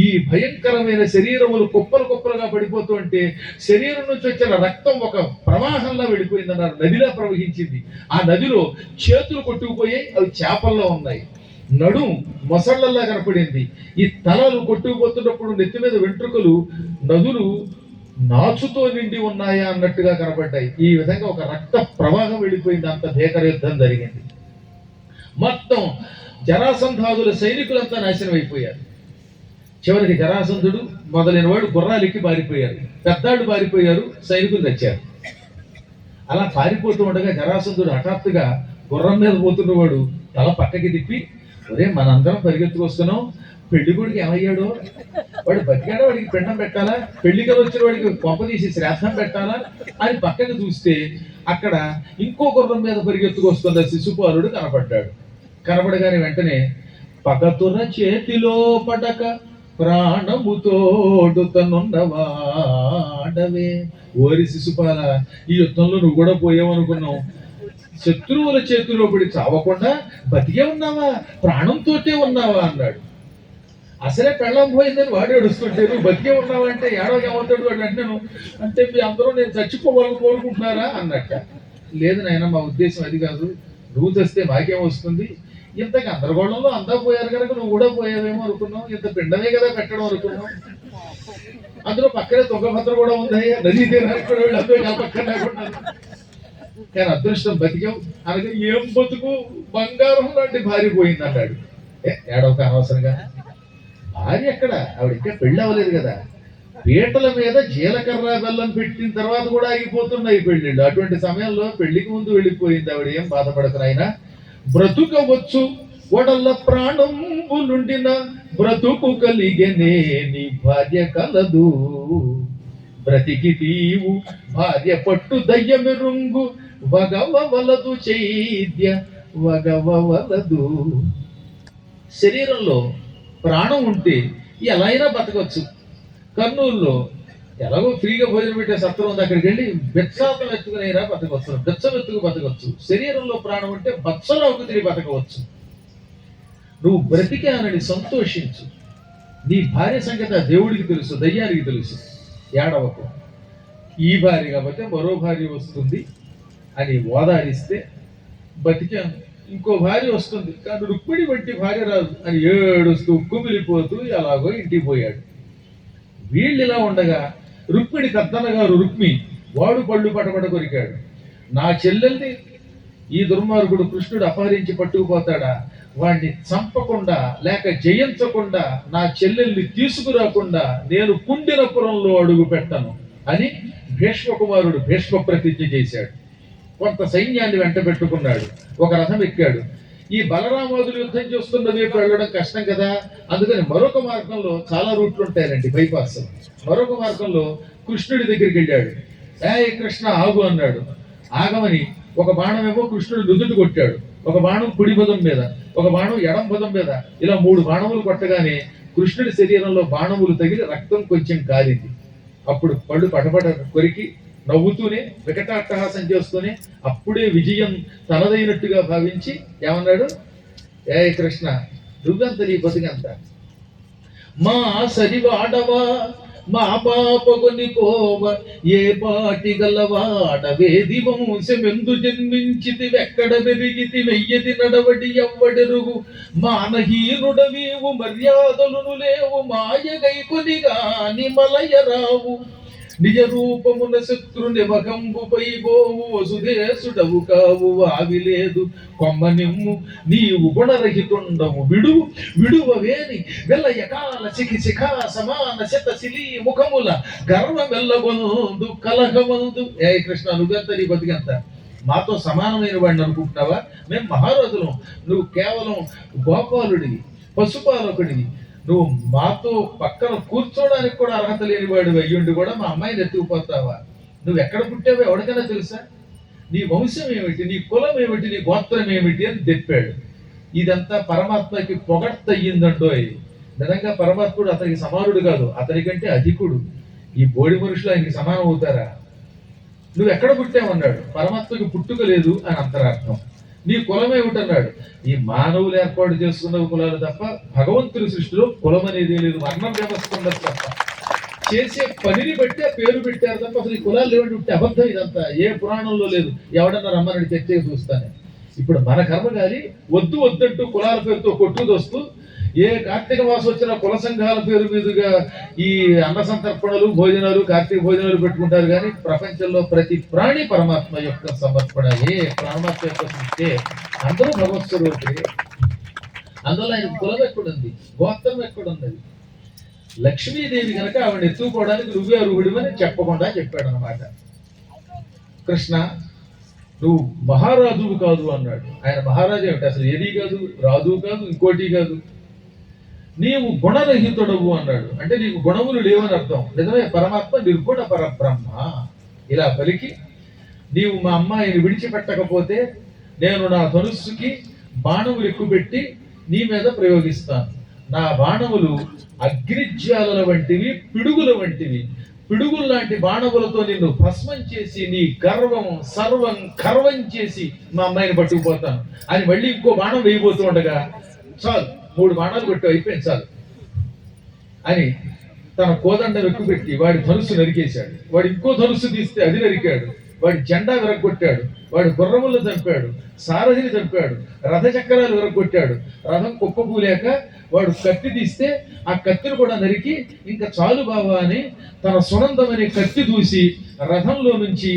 ఈ భయంకరమైన శరీరములు కుప్పలు కుప్పలుగా పడిపోతూ ఉంటే శరీరం నుంచి వచ్చిన రక్తం ఒక ప్రవాహంలో వెళ్ళిపోయిందన్నారు, నదిలా ప్రవహించింది. ఆ నదిలో చేతులు కొట్టుకుపోయాయి, అవి చేపల్లో ఉన్నాయి. నడుం మొసళ్లలా కనపడింది. ఈ తలలు కొట్టుకుపోతున్నప్పుడు నెత్తి మీద వెంట్రుకలు నదులు నాచుతో నిండి ఉన్నాయా అన్నట్టుగా కనపడ్డాయి. ఈ విధంగా ఒక రక్త ప్రవాహం వెళ్ళిపోయింది. అంత భీకర యుద్ధం జరిగింది. మొత్తం జరాసంధాదుల సైనికులంతా నాశనం అయిపోయారు. చివరికి జరాసంధుడు మొదలైన వాడు గుర్రాలెక్కి పారిపోయారు, పెద్దాళ్ళు పారిపోయారు, సైనికులు తెచ్చారు. అలా పారిపోతూ ఉండగా జరాసంధుడు హఠాత్తుగా గుర్రం మీద పోతున్నవాడు తల పక్కకి తిప్పి, ఒరే మనందరం పరిగెత్తుకొస్తున్నాం, పెళ్లి కొడుకు ఏమయ్యాడో, వాడు బతికాడో, వాడికి పిండం పెట్టాలా, పెళ్లికి వచ్చిన వాడికి కొంప తీసి శ్రాద్ధం పెట్టాలా అని పక్కకి చూస్తే అక్కడ ఇంకో గుర్రం మీద పరిగెత్తుకొస్తున్న శిశుపాలుడు కనపడ్డాడు. కనపడగానే వెంటనే పగతుర చేతిలో పడక ప్రాణముతోడు తనున్నవాడవే. ఓరి శిశుపాల, ఈ యుద్ధంలో నువ్వు కూడా పోయావనుకున్నావు, శత్రువుల చేతిలో పడి చావకుండా బతికే ఉన్నావా, ప్రాణంతోటే ఉన్నావా అన్నాడు. అసలే పెళ్ళం పోయిందని వాడు ఏడుస్తుంటే నువ్వు బతికే ఉన్నావా అంటే ఏడవకి ఏమవుతాడు వాడు అంటాను. అంటే మీ అందరూ నేను చచ్చిపోవాలని కోరుకుంటున్నారా అన్నట్ట. లేదు నాయన, మా ఉద్దేశం అది కాదు, నువ్వు తెస్తే మాకేం వస్తుంది, ఇంత గందరగోళంలో అందా పోయారు కనుక నువ్వు కూడా పోయావేమో అనుకున్నావు, ఇంత పిండమే కదా పెట్టడం అనుకున్నావు. అందులో పక్కనే తుంగభద్ర కూడా ఉందయ్యా, నదీ తీరానికి కూడా వెళ్ళి అందరూ పక్కన లేకుండా. కానీ అదృష్టం బతికావు అనగా, ఏం బతుకు, బంగారం లాంటి భార్య పోయింది అన్నాడు. ఏడవక అనవసరంగా. భార్య ఎక్కడ, ఆవిడ ఇంకా పెళ్ళి అవ్వలేదు కదా. పీటల మీద జీలకర్ర బెల్లం పెట్టిన తర్వాత కూడా ఆగిపోతున్నాయి పెళ్ళిళ్ళు. అటువంటి సమయంలో పెళ్లికి ముందు వెళ్ళిపోయింది ఆవిడ. ఏం బాధపడతారు ఆయన, బ్రతుకవచ్చు వడల్ల ప్రాణంబు నుండిన బ్రతుకు కలిగనే నీ భార్య కలదు, బ్రతికి తీవు భార్య పట్టు దయ్యమెరుంగు వగవలదు చైద్య వగవలదు. శరీరంలో ప్రాణం ఉంటే ఎలా అయినా బతకవచ్చు. కర్నూలులో ఎలాగో ఫ్రీగా భోజనం పెట్టే సత్రం ఉంది, అక్కడికి వెళ్ళి బెత్సాతం ఎత్తుకునైనా బతకవచ్చు, బెచ్చం ఎత్తుకు బతకవచ్చు. శరీరంలో ప్రాణం ఉంటే బచ్చలోకి తిరిగి బతకవచ్చు. నువ్వు బ్రతికానని సంతోషించు. నీ భార్య సంగతి దేవుడికి తెలుసు, దయ్యానికి తెలుసు. ఏడవకు, ఈ భార్య కాబట్టి మరో భార్య వస్తుంది అని ఓదారిస్తే బతికాను, ఇంకో భార్య వస్తుంది కానీ రుక్మిణి వంటి భార్య రాదు అని ఏడుస్తూ కుమిలిపోతూ ఎలాగో ఇంటికి పోయాడు. వీళ్ళు ఇలా ఉండగా రుక్మిణి పెద్దన్న గారు రుక్మి వాడు పళ్ళు పటపట కొరికాడు. నా చెల్లెల్ని ఈ దుర్మార్గుడు కృష్ణుడు అపహరించి పట్టుకుపోతాడా, వాడిని చంపకుండా లేక జయించకుండా నా చెల్లెల్ని తీసుకురాకుండా నేను కుండినపురంలో అడుగు పెట్టను అని భీష్మకుమారుడు భీష్మ ప్రతిజ్ఞ చేశాడు. కొంత సైన్యాన్ని వెంట పెట్టుకున్నాడు, ఒక రథం ఎక్కాడు. ఈ బలరామాదులు యుద్ధం చేస్తున్న వైపు వెళ్ళడం కష్టం కదా, అందుకని మరొక మార్గంలో చాలా రూట్లు ఉంటాయండి, బైపాస్. మరొక మార్గంలో కృష్ణుడి దగ్గరికి వెళ్ళాడు. కృష్ణ ఆగు అన్నాడు. ఆగమని ఒక బాణమేమో కృష్ణుడు నుదుటి కొట్టాడు, ఒక బాణం కుడి భుజం మీద, ఒక బాణం ఎడం భుజం మీద, ఇలా 3 బాణములు కొట్టగానే కృష్ణుడి శరీరంలో బాణములు తగిలి రక్తం కొంచెం కాలింది. అప్పుడు పళ్ళు పటపట కొరికి నవ్వుతూనే వికటాట్టహాసం చేస్తూనే అప్పుడే విజయం తనదైనట్టుగా భావించి ఏమన్నాడు, కృష్ణ నువ్వెంత నీ బతుకంత, మా సరివాడవా మా పాపగొని పోవ ఏ పాటి గలవాడవేది వంశమెందు జన్మించితివెక్కడ పెరిగితి వెయ్యది నడవడి ఎవ్వడెరుగు మానహీనుడవీవు మర్యాదలును లేవు మాయగై కొనిగాని మలయరావు నిజ రూపమున శత్రుని వకంబుపై గోవు వసుదేశుడవు కావు వావి లేదు కొమ్మ నిమ్ము నీవు గుణరహితుండవు విడువవేని వెల్లయకాల శిఖా సమాన శత శిలీ ముఖముల గర్వమెల్లగొందు కలహమందు. కృష్ణ నువ్వెంత నీ బతికెంత, మాతో సమానమైన వాడిని అనుకుంటున్నావా? మేము మహారాజులం, నువ్వు కేవలం గోపాలుడివి, పశుపాలకుడివి. నువ్వు మాతో పక్కన కూర్చోడానికి కూడా అర్హత లేని వాడు అయ్యుండి కూడా మా అమ్మాయిని ఎత్తుకుపోతావా? నువ్వు ఎక్కడ పుట్టావో ఎవరికైనా తెలుసా? నీ వంశం ఏమిటి, నీ కులం ఏమిటి, నీ గోత్రం ఏమిటి అని చెప్పాడు. ఇదంతా పరమాత్మకి పొగడ్తయ్యిందండోయ్. నిజంగా పరమాత్ముడు అతనికి సమానుడు కాదు, అతనికంటే అధికుడు. ఈ బోడి మనుషులు ఆయనకి సమానం అవుతారా? నువ్వు ఎక్కడ పుట్టావన్నాడు. పరమాత్మకి పుట్టుక లేదు అని అంతరార్థం. నీ కులం ఏమిటన్నాడు. ఈ మానవులు ఏర్పాటు చేసుకున్న కులాలు తప్ప భగవంతుని సృష్టిలో కులం అనేది లేదు, వర్ణం వ్యవస్థ ఉండదు తప్ప. చేసే పనిని బట్టి ఆ పేరు పెట్టారు తప్ప అసలు ఈ కులాలు ఏమిటి ఉంటే అబద్ధం. ఇదంతా ఏ పురాణంలో లేదు. ఎవడన్నా రమ్మని చర్చగా చూస్తానే. ఇప్పుడు మన కర్మ గాలి వద్దు వద్దంటూ కులాల పేరుతో కొట్టుదొస్తూ ఏ కార్తీక మాసం వచ్చిన కుల సంఘాల పేరు మీదుగా ఈ అన్న సంతర్పణలు భోజనాలు కార్తీక భోజనాలు పెట్టుకుంటారు. కానీ ప్రపంచంలో ప్రతి ప్రాణి పరమాత్మ యొక్క సమర్పణయే, పరమాత్మ యొక్క సృష్టి. అందరూ భగవత్ స్వరూపులే. అందులో ఆయన కులం ఎక్కడుంది, గోత్రం ఎక్కడున్నది? లక్ష్మీదేవి కనుక ఆవిడ ఎత్తుకోవడానికి నువ్వే అర్హుడివని చెప్పకుండా చెప్పాడు అనమాట. కృష్ణ నువ్వు మహారాజువు కాదు అన్నాడు. ఆయన మహారాజు ఏమిటి, అసలు ఏది కాదు, రాజు కాదు, ఇంకోటి కాదు. నీవు గుణరహితుడవు అన్నాడు. అంటే నీకు గుణములు లేవని అర్థం. నిజమే, పరమాత్మ నిర్గుణ పరబ్రహ్మ. ఇలా పలికి నీవు మా అమ్మాయిని విడిచిపెట్టకపోతే నేను నా ధనుస్సుకి బాణములు ఎక్కుపెట్టి నీ మీద ప్రయోగిస్తాను. నా బాణములు అగ్నిజ్వాలల వంటివి, పిడుగుల వంటివి. పిడుగులు లాంటి బాణములతో నిన్ను భస్మం చేసి నీ గర్వం సర్వం కర్వం చేసి మా అమ్మాయిని పట్టుకుపోతాను అని మళ్ళీ ఇంకో బాణం వేయబోతూ ఉండగా, చాలు 3 బాణాలు కొట్టి అయిపోయింది చాలు అని తన కోదండ వెక్కుపెట్టి వాడి ధనుస్సు నరికేశాడు. వాడు ఇంకో ధనుస్సు తీస్తే అది నరికాడు. వాడి జెండా విరగొట్టాడు. వాడి గుర్రములను చంపాడు, సారథిని చంపాడు, రథ చక్రాలు విరగొట్టాడు. రథం కుప్పకూలేక వాడు కత్తి తీస్తే ఆ కత్తిని కూడా నరికి ఇంకా చాలు బావా అని తన సునందమనే కత్తి దూసి రథంలో నుంచి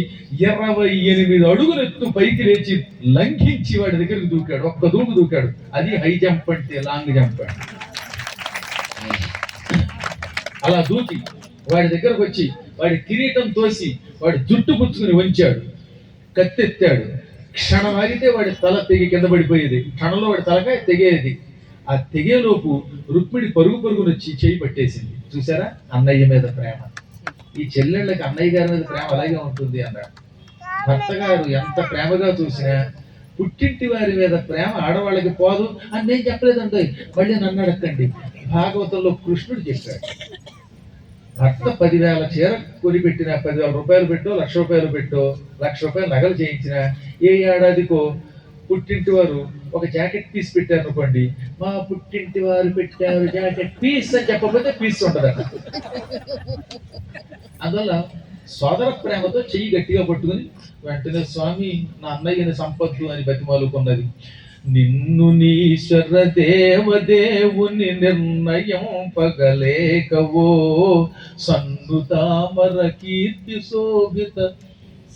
28 అడుగులు ఎత్తు పైకి లేచి లంఘించి వాడి దగ్గరికి దూకాడు. ఒక్క దూకు దూకాడు. అది హై జంప్ అంటే, లాంగ్ జంప్ అంటే. అలా దూకి వాడి దగ్గరకు వచ్చి వాడి కిరీటం తోసి వాడి జుట్టు పుచ్చుకుని వంచాడు. కత్తెత్తాడు. క్షణం ఆగితే వాడి తల తెగి కింద పడిపోయేది. క్షణంలో వాడి తలకాయ తెగేది. ఆ తెగేలోపు రుక్మిణి పరుగునొచ్చి చేయి పట్టేసింది. చూసారా అన్నయ్య మీద ప్రేమ. ఈ చెల్లెళ్ళకి అన్నయ్య గారి మీద ప్రేమ అలాగే ఉంటుంది అన్నాడు. భర్త గారు ఎంత ప్రేమగా చూసినా పుట్టింటి వారి మీద ప్రేమ ఆడవాళ్ళకి పోదు అని నేను చెప్పలేదండి. మళ్ళీ నన్ను అడగండి. భాగవతంలో కృష్ణుడు చెప్పాడు, భర్త 10,000 చీర కొనిపెట్టిన, 10,000 రూపాయలు పెట్టో, 1,00,000 రూపాయలు పెట్టో, 1,00,000 రూపాయలు నగలు చేయించిన, ఏ ఏడాదికో పుట్టింటి వారు ఒక జాకెట్ పీస్ పెట్టారు అనుకోండి, మా పుట్టింటి వారు పెట్టారు జాకెట్ పీస్ అని చెప్పకపోతే పీస్ ఉండదట. అందువల్ల సోదర ప్రేమతో చెయ్యి గట్టిగా పట్టుకుని వెంటనే స్వామి నా అన్నయ్యని సంపద్దు అని బతిమాలుకున్నది. నిన్ను నీశ్వర దేవదేవుని నిర్ణయం పగలేకవో సన్ను తామర కీర్తి శోభిత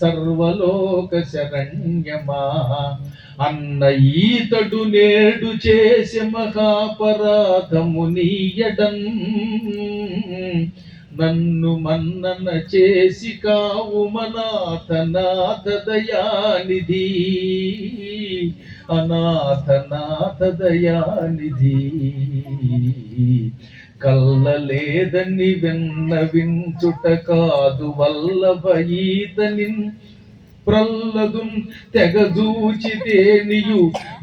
సర్వలోక శరణ్యమా అన్న ఈతడు నేడు చేసే మహాపరాధము నీయడన్ నన్ను మన్నన చేసి కావు మనాథనాథ దయానిధి అనాథనాథ దయానిధి కల్లలేదని విన్నవించుట కాదు వల్లభ ఈతనిన్ ప్రల్లదుం తెగదూచితేనియు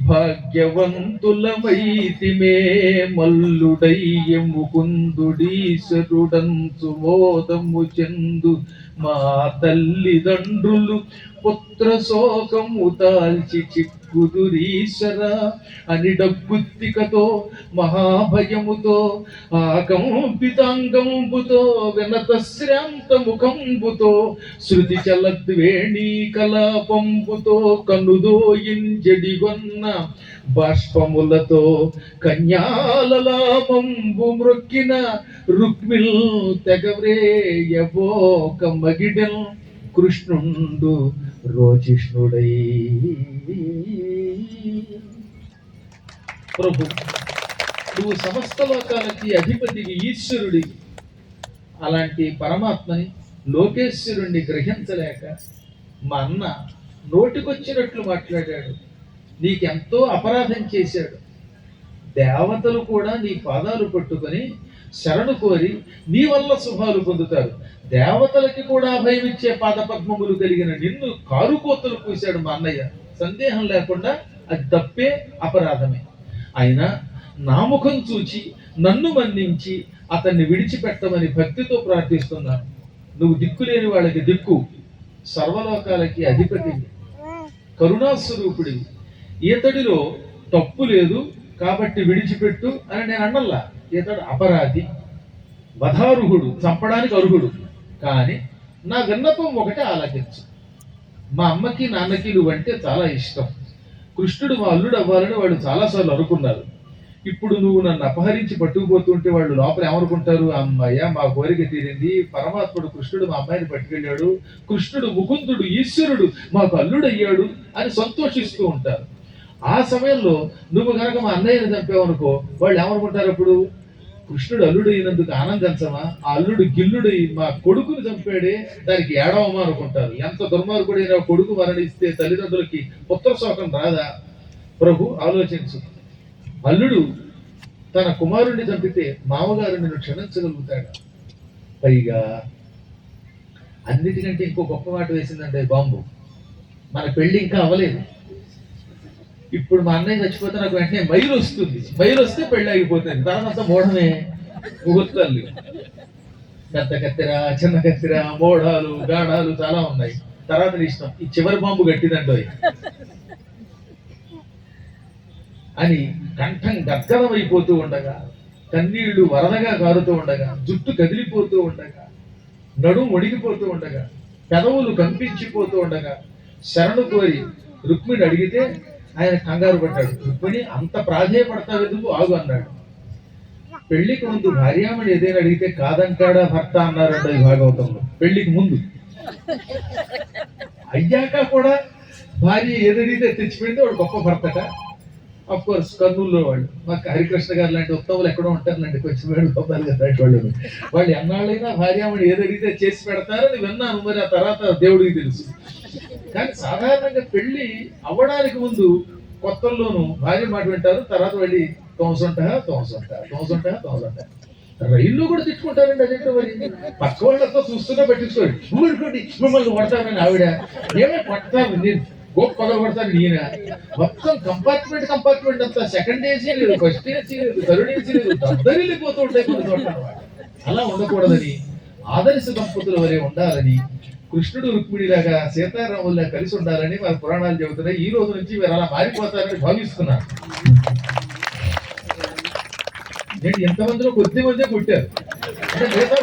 భాగ్యవంతులమైతిమే మల్లుడయ్య ముకుందుడీశ్వరుడంచు మోదము చెందు మా తల్లిదండ్రులు పుత్ర శోకము దాల్చి చిక్కుదురీశ్వర అని డబ్బుత్తికతో మహాభయముతో ఆకంపితాంగంబుతో వినత శ్రాంత ముఖంబుతో శృతి చలద్వేణీ కలాపంబుతో కన్నుదోయింజడిగొన్న బాష్పములతో కన్యాలలాపంబు మ్రొక్కిన రుక్మిల్ తెగవ్రేయబోక మగిడెల్ కృష్ణుండు రోచిష్ణుడై. ప్రభు, నువ్వు సమస్త లోకాలకి అధిపతివి, ఈశ్వరుడి. అలాంటి పరమాత్మని లోకేశ్వరుణ్ణి గ్రహించలేక మా అన్న నోటికొచ్చినట్లు మాట్లాడాడు, నీకెంతో అపరాధం చేశాడు. దేవతలు కూడా నీ పాదాలు పట్టుకొని శరణు కోరి నీ వల్ల శుభాలు పొందుతారు. దేవతలకి కూడా భయమిచ్చే పాదపద్మములు కలిగిన నిన్ను కారుకోతలు పూశాడు మా అన్నయ్య. సందేహం లేకుండా అది తప్పే, అపరాధమే. అయినా నా ముఖం చూచి నన్ను మన్నించి అతన్ని విడిచిపెట్టమని భక్తితో ప్రార్థిస్తున్నాను. నువ్వు దిక్కులేని వాళ్ళకి దిక్కు, సర్వలోకాలకి అధిపతివి, కరుణాస్వరూపుడివి. ఈతడిలో తప్పు లేదు కాబట్టి విడిచిపెట్టు అని నేను అన్నల్లా. ఈతడు అపరాధి, వధార్హుడు, చంపడానికి అర్హుడు. కానీ నా విన్నపం ఒకటే ఆలకించు. మా అమ్మకి నాన్నకి నువ్వంటే చాలా ఇష్టం. కృష్ణుడు మా అల్లుడు అవ్వాలని వాళ్ళు చాలాసార్లు అనుకున్నారు. ఇప్పుడు నువ్వు నన్ను అపహరించి పట్టుకుపోతుంటే వాళ్ళు లోపల ఏమనుకుంటారు? అమ్మాయ్య, మా కోరిక తీరింది, పరమాత్ముడు కృష్ణుడు మా అమ్మాయిని పట్టుకెళ్ళాడు, కృష్ణుడు ముకుందుడు ఈశ్వరుడు మాకు అల్లుడు అయ్యాడు అని సంతోషిస్తూ ఉంటారు. ఆ సమయంలో నువ్వు కనుక మా అన్నయ్యని చంపావనుకో, వాళ్ళు ఏమనుకుంటారు? అప్పుడు కృష్ణుడు అల్లుడు అయినందుకు ఆనందించమా, ఆ అల్లుడు గిల్లుడు మా కొడుకుని చంపాడే దానికి ఏడవమా అనుకుంటారు. ఎంత దుర్మార్గుడైన కొడుకు మరణిస్తే తల్లిదండ్రులకి పుత్ర శోకం రాదా? ప్రభు, ఆలోచించు. అల్లుడు తన కుమారుణ్ణి చంపితే మామగారు నిన్ను క్షమించగలుగుతాడు. పైగా అన్నిటికంటే ఇంకో గొప్ప మాట వేసిందంటే బాంబు. మన పెళ్లి ఇంకా అవ్వలేదు. ఇప్పుడు మా అన్నయ్య చచ్చిపోతే నాకు వెంటనే మైలు వస్తుంది. మైలు వస్తే పెళ్లి ఆగిపోతుంది. తర్వాత మూఢమే, ముహూర్తాలు, పెద్ద కత్తెర, చిన్న కత్తెర, మోడాలు, గాఢాలు చాలా ఉన్నాయి. తర్వాత ఇష్టం. ఈ చివరి బాంబు గట్టిదండో అని కంఠం గద్గదమైపోతూ ఉండగా, కన్నీళ్లు వరదగా కారుతూ ఉండగా, జుట్టు కదిలిపోతూ ఉండగా, నడుము ఒడిగిపోతూ ఉండగా, పెదవులు కంపించిపోతూ ఉండగా శరణు కోరి రుక్మిణి అడిగితే ఆయన కంగారు పడ్డాడు. రుక్మిణి, అంత ప్రాధేయపడతావు ఎందుకు, ఆగు అన్నాడు. పెళ్లికి ముందు భార్యామణి ఏదైనా అడిగితే కాదంటాడా భర్త అన్నారంట ఈ భాగవతంలో. పెళ్లికి ముందు. అయ్యాక కూడా భార్య ఏదడిగితే తెచ్చిపోయింది వాడు గొప్ప భర్తట. అఫ్ కోర్స్ కర్నూలులో వాళ్ళు, మాకు హరికృష్ణ గారు లాంటి ఉత్తములు ఎక్కడో ఉంటారులండి, కొంచెం వేడు గొప్పలు కదా వాళ్ళు ఎన్నాళ్ళైనా భార్యామణి ఏదడిగితే చేసి పెడతారని విన్నాను. మరి ఆ తర్వాత దేవుడికి తెలుసు. కానీ సాధారణంగా పెళ్లి అవ్వడానికి ముందు కొత్తల్లోనూ భార్య మాట వింటారు, తర్వాత వెళ్ళి తోసంట. రైల్లో కూడా తిట్టుకుంటారండి. అదేంటో మరి పక్క వాళ్ళతో చూస్తున్నా పట్టించుకోండి. ఊరుకోండి, మిమ్మల్ని కొడతానని ఆవిడ. ఏమే కొడతాను నేను, గొప్ప పగలు కొడతాను ఈయన. మొత్తం కంపార్ట్మెంట్ అంతా సెకండ్ ఏసీ లేదు, ఫస్ట్ ఏసీ లేదు, థర్డ్ ఏసీ లేదు, దద్దరిల్లిపోతూ ఉంటాయి కొన్ని చోట్ల. అలా ఉండకూడదని, ఆదర్శ దంపతుల వరే ఉండాలని, కృష్ణుడు రుక్మిణిలాగా సీతారాముల్లా కలిసి ఉండాలని మన పురాణాలు చెబుతున్నాయి. ఈ రోజు నుంచి మీరు అలా మారిపోతారని భావిస్తున్నాను. నేను ఎంతమందిలో కొద్ది మందే పుట్టారు అంటే లేదా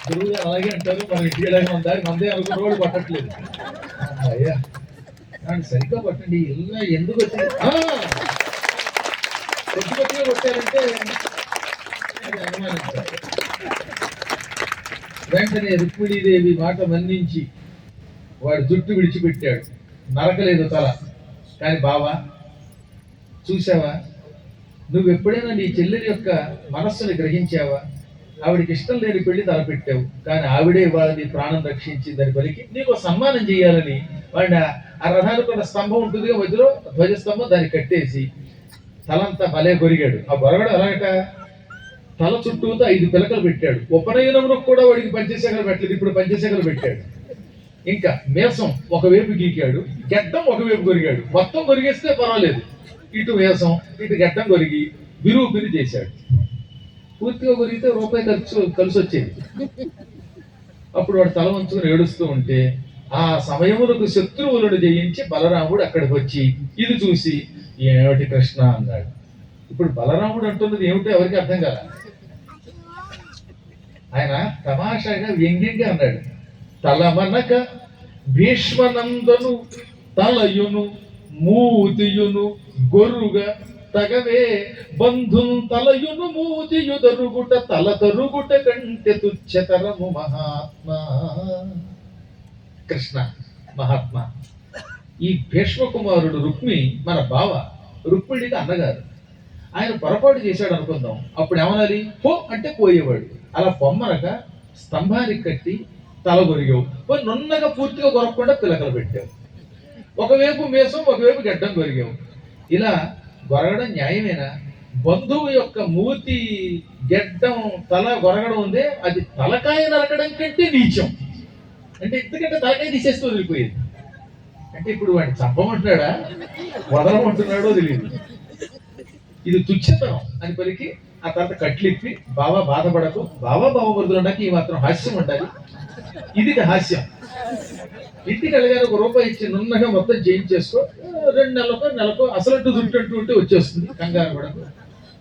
గురువు గారు అలాగే అంటారు, మన ఇంటికి ఎలాగే ఉండాలి, మందే అనుకున్న వాడు పట్టట్లేదు. అయ్యా దాన్ని సరిగ్గా కొట్టండి, ఇలా ఎందుకు వచ్చింది కొద్ది కొద్దిగా కొట్టారంటే అది అనుమానించారు. వెంటనే రుక్మిణీదేవి మాట మన్నించి వాడి జుట్టు విడిచిపెట్టాడు. నరకలేదు తల. కానీ బావా, చూసావా, నువ్వు ఎప్పుడైనా నీ చెల్లెలి యొక్క మనస్సుని గ్రహించావా? ఆవిడికి ఇష్టం లేని పెళ్లి తలపెట్టావు, కానీ ఆవిడే వాళ్ళని ప్రాణం రక్షించిందని పలికి నీకు సన్మానం చేయాలని వాడిని ఆ రథానికి ఒక స్తంభం ఉంటుందిగా, మధ్యలో ధ్వజస్తంభం, దాన్ని కట్టేసి తలంతా భలే కొరిగాడు. ఆ బొరగడు అలాగట తల చుట్టూతో 5 పిలకలు పెట్టాడు. ఉపనయనమును కూడా వాడికి పంచశేఖలు పెట్టలేదు, ఇప్పుడు పంచశేఖలు పెట్టాడు. ఇంకా మేసం ఒకవైపు గీకాడు, గెడ్డం ఒకవైపు కొరిగాడు. మొత్తం కొరిగేస్తే పర్వాలేదు, ఇటు మేసం ఇటు గెడ్డం కొరిగి విరూపిని చేశాడు. పూర్తిగా కొరిగితే రూపాయి కలిసి వచ్చేది. అప్పుడు వాడు తల వంచుకుని ఏడుస్తూ ఉంటే ఆ సమయములకు శత్రువులను జయించి బలరాముడు అక్కడికి వచ్చి ఇది చూసి ఏమిటి కృష్ణ అన్నాడు. ఇప్పుడు బలరాముడు అంటున్నది ఏమిటో ఎవరికి అర్థం కాల. ఆయన తమాషాగా వ్యంగ్యంగా అన్నాడు, తలమనక భీష్మనందను తలయును మూతియును గొర్రుగా తగవే బంధున్ తలయును మూతియు దరుగుట తల తరుగుట కంటే తుచ్చతరము మహాత్మా. కృష్ణ మహాత్మా, ఈ భీష్మ కుమారుడు రుక్మి మన బావ, రుక్మిణికి అన్నగారు. ఆయన పొరపాటు చేశాడు అనుకుందాం, అప్పుడు ఏమనాలి? పో అంటే పోయేవాడు. అలా పొమ్మనక స్తంభానికి కట్టి తల కొరిగావు, పోయి నున్నగా పూర్తిగా కొరకుండా పిలకలు పెట్టావు. ఒకవైపు మేసం ఒకవైపు గడ్డం కొరిగావు. ఇలా గొరగడం న్యాయమేనా? బంధువు యొక్క మూతి గెడ్డం తల గొరగడం ఉందే, అది తలకాయ నరకడం కంటే నీచం. అంటే ఎందుకంటే తలకాయ తీసేస్తూ వదిలిపోయేది. అంటే ఇప్పుడు వాడిని చంపమంటున్నాడా వదలమంటున్నాడో తెలియదు. ఇది తుచ్చతనం అని పలికి ఆ తర్వాత కట్లిప్పి బావా బాధపడకు, బావా బావమరుదులు ఉండక ఈ మాత్రం హాస్యం ఉండాలి. ఇది హాస్యం. ఇంటికి అడిగారు, ₹1 ఇచ్చి నున్నగా మొత్తం చేయించేసుకో, 2 నెలకో అసలు దుట్టు అంటూ ఉంటే వచ్చేస్తుంది, కంగారు పడకు,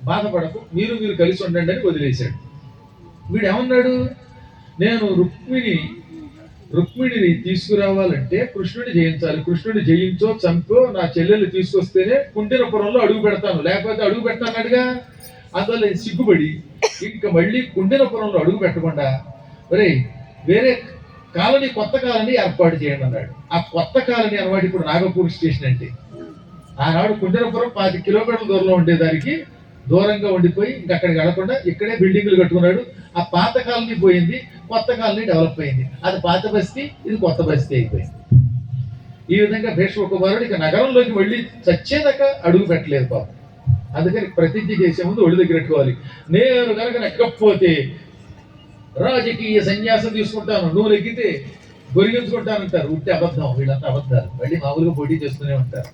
బాధపడకు, మీరు కలిసి ఉండండి అని వదిలేశాడు. వీడు ఏమన్నాడు, నేను రుక్మిణిని తీసుకురావాలంటే కృష్ణుని జయించాలి, కృష్ణుని జయించో చంపో నా చెల్లెలు తీసుకొస్తేనే కుండినపురంలో అడుగు పెడతాను, లేకపోతే అడుగు పెట్టానడుగా. అందువల్ల సిగ్గుపడి ఇంకా మళ్ళీ కుండినపురంలో అడుగు పెట్టకుండా వేరే కాలనీ, కొత్త కాలనీ ఏర్పాటు చేయండి అన్నాడు. ఆ కొత్త కాలనీ అన్నమాట ఇప్పుడు నాగపూర్ స్టేషన్. అంటే ఆనాడు కుండినపురం 5 కిలోమీటర్ల దూరంలో ఉండేదానికి దూరంగా ఉండిపోయి ఇంకా అక్కడికి వెళ్లకుండా ఇక్కడే బిల్డింగులు కట్టుకున్నాడు. ఆ పాత కాలనీ పోయింది, కొత్త కాలనీ డెవలప్ అయింది. అది పాత బస్తీ, ఇది కొత్త బస్తీ అయిపోయింది. ఈ విధంగా భీష్మ కుమారుడు ఇక నగరంలోకి వెళ్ళి చచ్చేదాకా అడుగు పెట్టలేదు పాపం. అందుకని ప్రతిజ్ఞ చేసే ముందు ఒళ్ళు దగ్గర పెట్టుకోవాలి. నేను కనుక నెక్కకపోతే రాజకీయ సన్యాసం తీసుకుంటాను, నువ్వు నెగ్గితే గొరిగించుకుంటానంటారు. ఉట్టి అబద్ధం, వీళ్ళంతా అబద్ధాలు. మళ్ళీ మామూలుగా పోటీ చేస్తూనే ఉంటారు,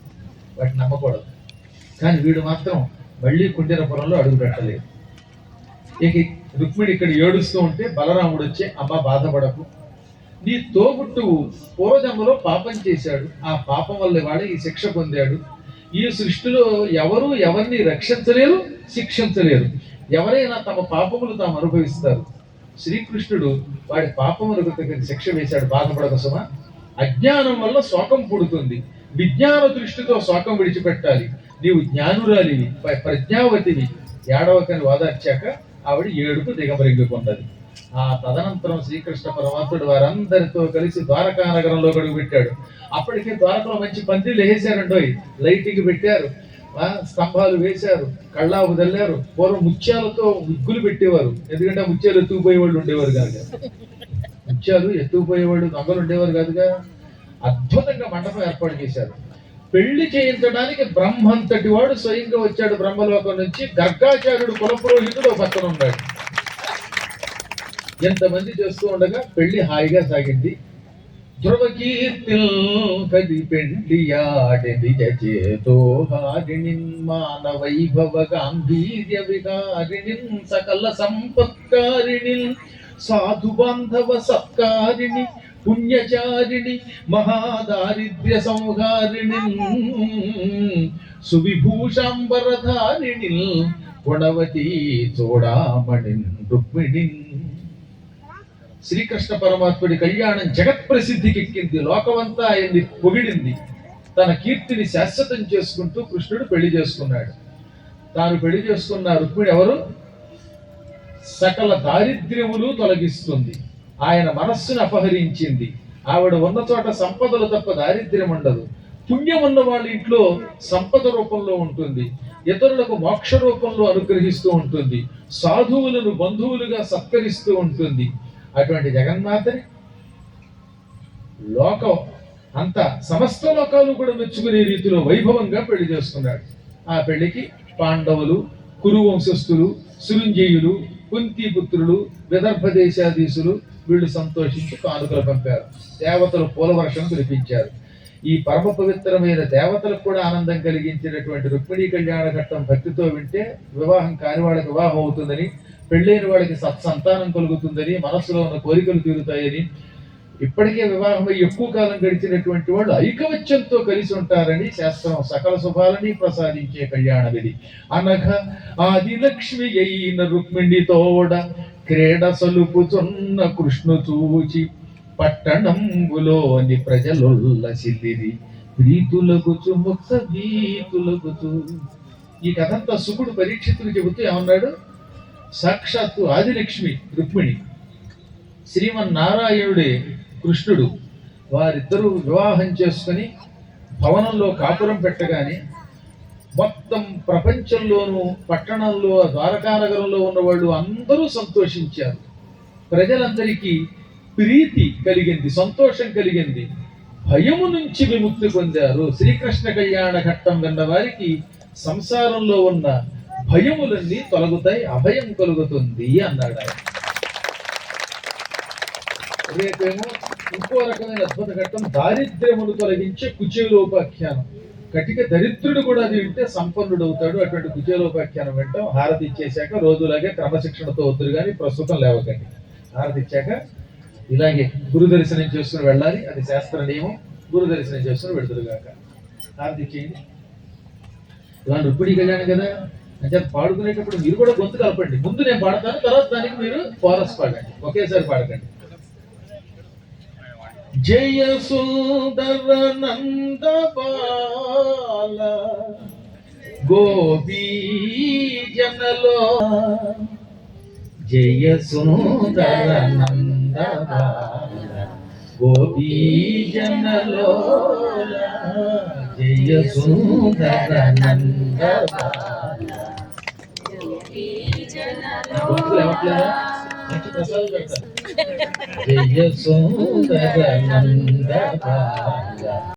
వాటిని నమ్మకూడదు. కానీ వీడు మాత్రం మళ్ళీ కుండినపురంలో అడుగు పెట్టలేదు. ఇక రుక్మిణి ఇక్కడ ఏడుస్తూ ఉంటే బలరాముడు వచ్చి, అమ్మ బాధపడకు, నీ తోబుట్టువు పూర్వజన్మలో పాపం చేశాడు, ఆ పాపం వల్ల వాడు ఈ శిక్ష పొందాడు. ఈ సృష్టిలో ఎవరు ఎవరిని రక్షించలేరు, శిక్షించలేరు. ఎవరైనా తమ పాపములు తాము అనుభవిస్తారు. శ్రీకృష్ణుడు వాడి పాపములకు తగిన శిక్ష వేశాడు, బాధపడకసమా. అజ్ఞానం వల్ల శోకం పుడుతుంది, విజ్ఞాన దృష్టితో శోకం విడిచిపెట్టాలి. నీవు జ్ఞానురాలివి, ప్రజ్ఞావతివి. ఏడవకని వాదార్చాక ఆవిడ ఏడుపు దిగమరింగిపోన్నది. ఆ తదనంతరం శ్రీకృష్ణ పరమాత్ముడు వారందరితో కలిసి ద్వారకా నగరంలో అడుగు పెట్టాడు. అప్పటికే ద్వారకలో మంచి పందిళ్ళు వేసారండోయ్, లైటింగ్ పెట్టారు, స్తంభాలు వేశారు, కళ్ళాపు చల్లారు. పూర్వం ముత్యాలతో ముగ్గులు పెట్టేవారు, ఎందుకంటే ముత్యాలు ఎత్తుకుపోయేవాళ్ళు ఉండేవారు కాదుగా. ముత్యాలు ఎత్తుకుపోయేవాళ్ళు దొంగలు ఉండేవారు కాదుగా. అద్భుతంగా మండపం ఏర్పాటు చేశారు. పెళ్లి చేయించడానికి బ్రహ్మంతటి వాడు స్వయంగా వచ్చాడు బ్రహ్మలోకం నుంచి. గర్గాచార్యుడు కులపురోహితుడు పక్కన ఉన్నాడు. ఎంతమంది చేస్తూ ఉండగా పెళ్లి హాయిగా సాగింది. ధ్రువకీర్తిల్ కది పెండియాడి నిజ చేతో హారిణిన్ మాన వైభవ గాంభీర్య వికారిణిన్ సకల సంపత్కారిణిన్ సాధు బాంధవ సత్కారిణి పుణ్యచారిణి మహాదారిద్ర్య సంహారిణి సువిభూషాంబరధారిణి గుణవతి చూడామణి రుక్మిణి. శ్రీకృష్ణ పరమాత్ముడి కళ్యాణం జగత్ ప్రసిద్ధికెక్కింది, లోకమంతా ఆయన్ని పొగిడింది. తన కీర్తిని శాశ్వతం చేసుకుంటూ కృష్ణుడు పెళ్లి చేసుకున్నాడు. తాను పెళ్లి చేసుకున్న రుక్మిణి ఎవరు? సకల దారిద్ర్యములు తొలగిస్తుంది. ఆయన మనస్సును అపహరించింది. ఆవిడ ఉన్న చోట సంపదలు తప్ప దారిద్ర్యం ఉండదు. పుణ్యం ఉన్న వాళ్ళ ఇంట్లో సంపద రూపంలో ఉంటుంది. ఇతరులకు మోక్ష రూపంలో అనుగ్రహిస్తూ ఉంటుంది. సాధువులను బంధువులుగా సత్కరిస్తూ ఉంటుంది. అటువంటి జగన్మాతని లోకం అంతా సమస్త లోకాలు కూడా మెచ్చుకునే రీతిలో వైభవంగా పెళ్లి చేసుకున్నాడు. ఆ పెళ్లికి పాండవులు, కురు వంశస్థులు, సురుంజయులు, కుంతిపుత్రులు, విదర్భ దేశాధీశులు వీళ్ళు సంతోషించి కానుకలు పంపారు. దేవతలు పూలవర్షం కురిపించారు. ఈ పరమ పవిత్రమైన దేవతలకు కూడా ఆనందం కలిగించినటువంటి రుక్మిణీ కళ్యాణ ఘట్టం భక్తితో వింటే వివాహం కాని వాళ్ళకి వివాహం అవుతుందని, పెళ్ళైన వాళ్ళకి సత్సంతానం కలుగుతుందని, మనస్సులో ఉన్న కోరికలు తీరుతాయని, ఇప్పటికే వివాహమై ఎక్కువ కాలం గడిచినటువంటి వాళ్ళు ఐకమత్యంతో కలిసి ఉంటారని శాస్త్రం సకల శుభాలని ప్రసాదించే కళ్యాణం ఇది. అనఘ ఆదిలక్ష్మి అయిన రుక్మిణి తోడ క్రీడ సలుపుచున్న కృష్ణు చూచి పట్టణంబులోని ప్రజలొల్లసిల్లిరి ప్రీతులకుచు ముక్త భీతులకుచు. ఈ కథంతా శుకుడు పరీక్షితులు చెబుతూ ఏమన్నాడు? సాక్షాత్తు ఆదిలక్ష్మి రుక్మిణి, శ్రీమన్నారాయణుడే కృష్ణుడు, వారిద్దరూ వివాహం చేసుకుని భవనంలో కాపురం పెట్టగానే మొత్తం ప్రపంచంలోనూ పట్టణంలో ద్వారకానగరంలో ఉన్న వాళ్ళు అందరూ సంతోషించారు. ప్రజలందరికీ ప్రీతి కలిగింది, సంతోషం కలిగింది, భయము నుంచి విముక్తి పొందారు. శ్రీకృష్ణ కళ్యాణ ఘట్టం విన్న వారికి సంసారంలో ఉన్న భయములన్నీ తొలగుతాయి, అభయం కలుగుతుంది అన్నాడు ఆయన. రేపేమో ఇంకో రకమైన అద్భుత ఘట్టం, దారిద్ర్యమును తొలగించే కుచేలోపాఖ్యానం. కటిక దరిద్రుడు కూడా అది వింటే సంపన్నుడు అవుతాడు. అటువంటి కుచేలోపాఖ్యానం వింటాం. హారతి ఇచ్చేశాక రోజులాగే క్రమశిక్షణతో వద్దురు కానీ ప్రస్తుతం లేవకండి. హారతి ఇచ్చాక ఇలాగే గురు దర్శనం చేసుకుని వెళ్ళాలి, అది శాస్త్ర నియమం. గురు దర్శనం చేసుకుని వెడుతురుగాక. హారతి ఇచ్చేయండి. ఇవాళ రుక్మిణీ కళ్యాణం కదా అంటే పాడుకునేటప్పుడు మీరు కూడా గొంతు కలపండి. ముందు నేను పాడతాను, తర్వాత దానికి మీరు కోరస్ పాడండి, ఒకేసారి పాడకండి. జయ సుందర నంద బాల గోపీ జనలో, జయ సుందర నంద బాల గోపీ జనలో, జయ సుందర నంద బాల గోపీ జనలో. జయ సుందర నంద బాల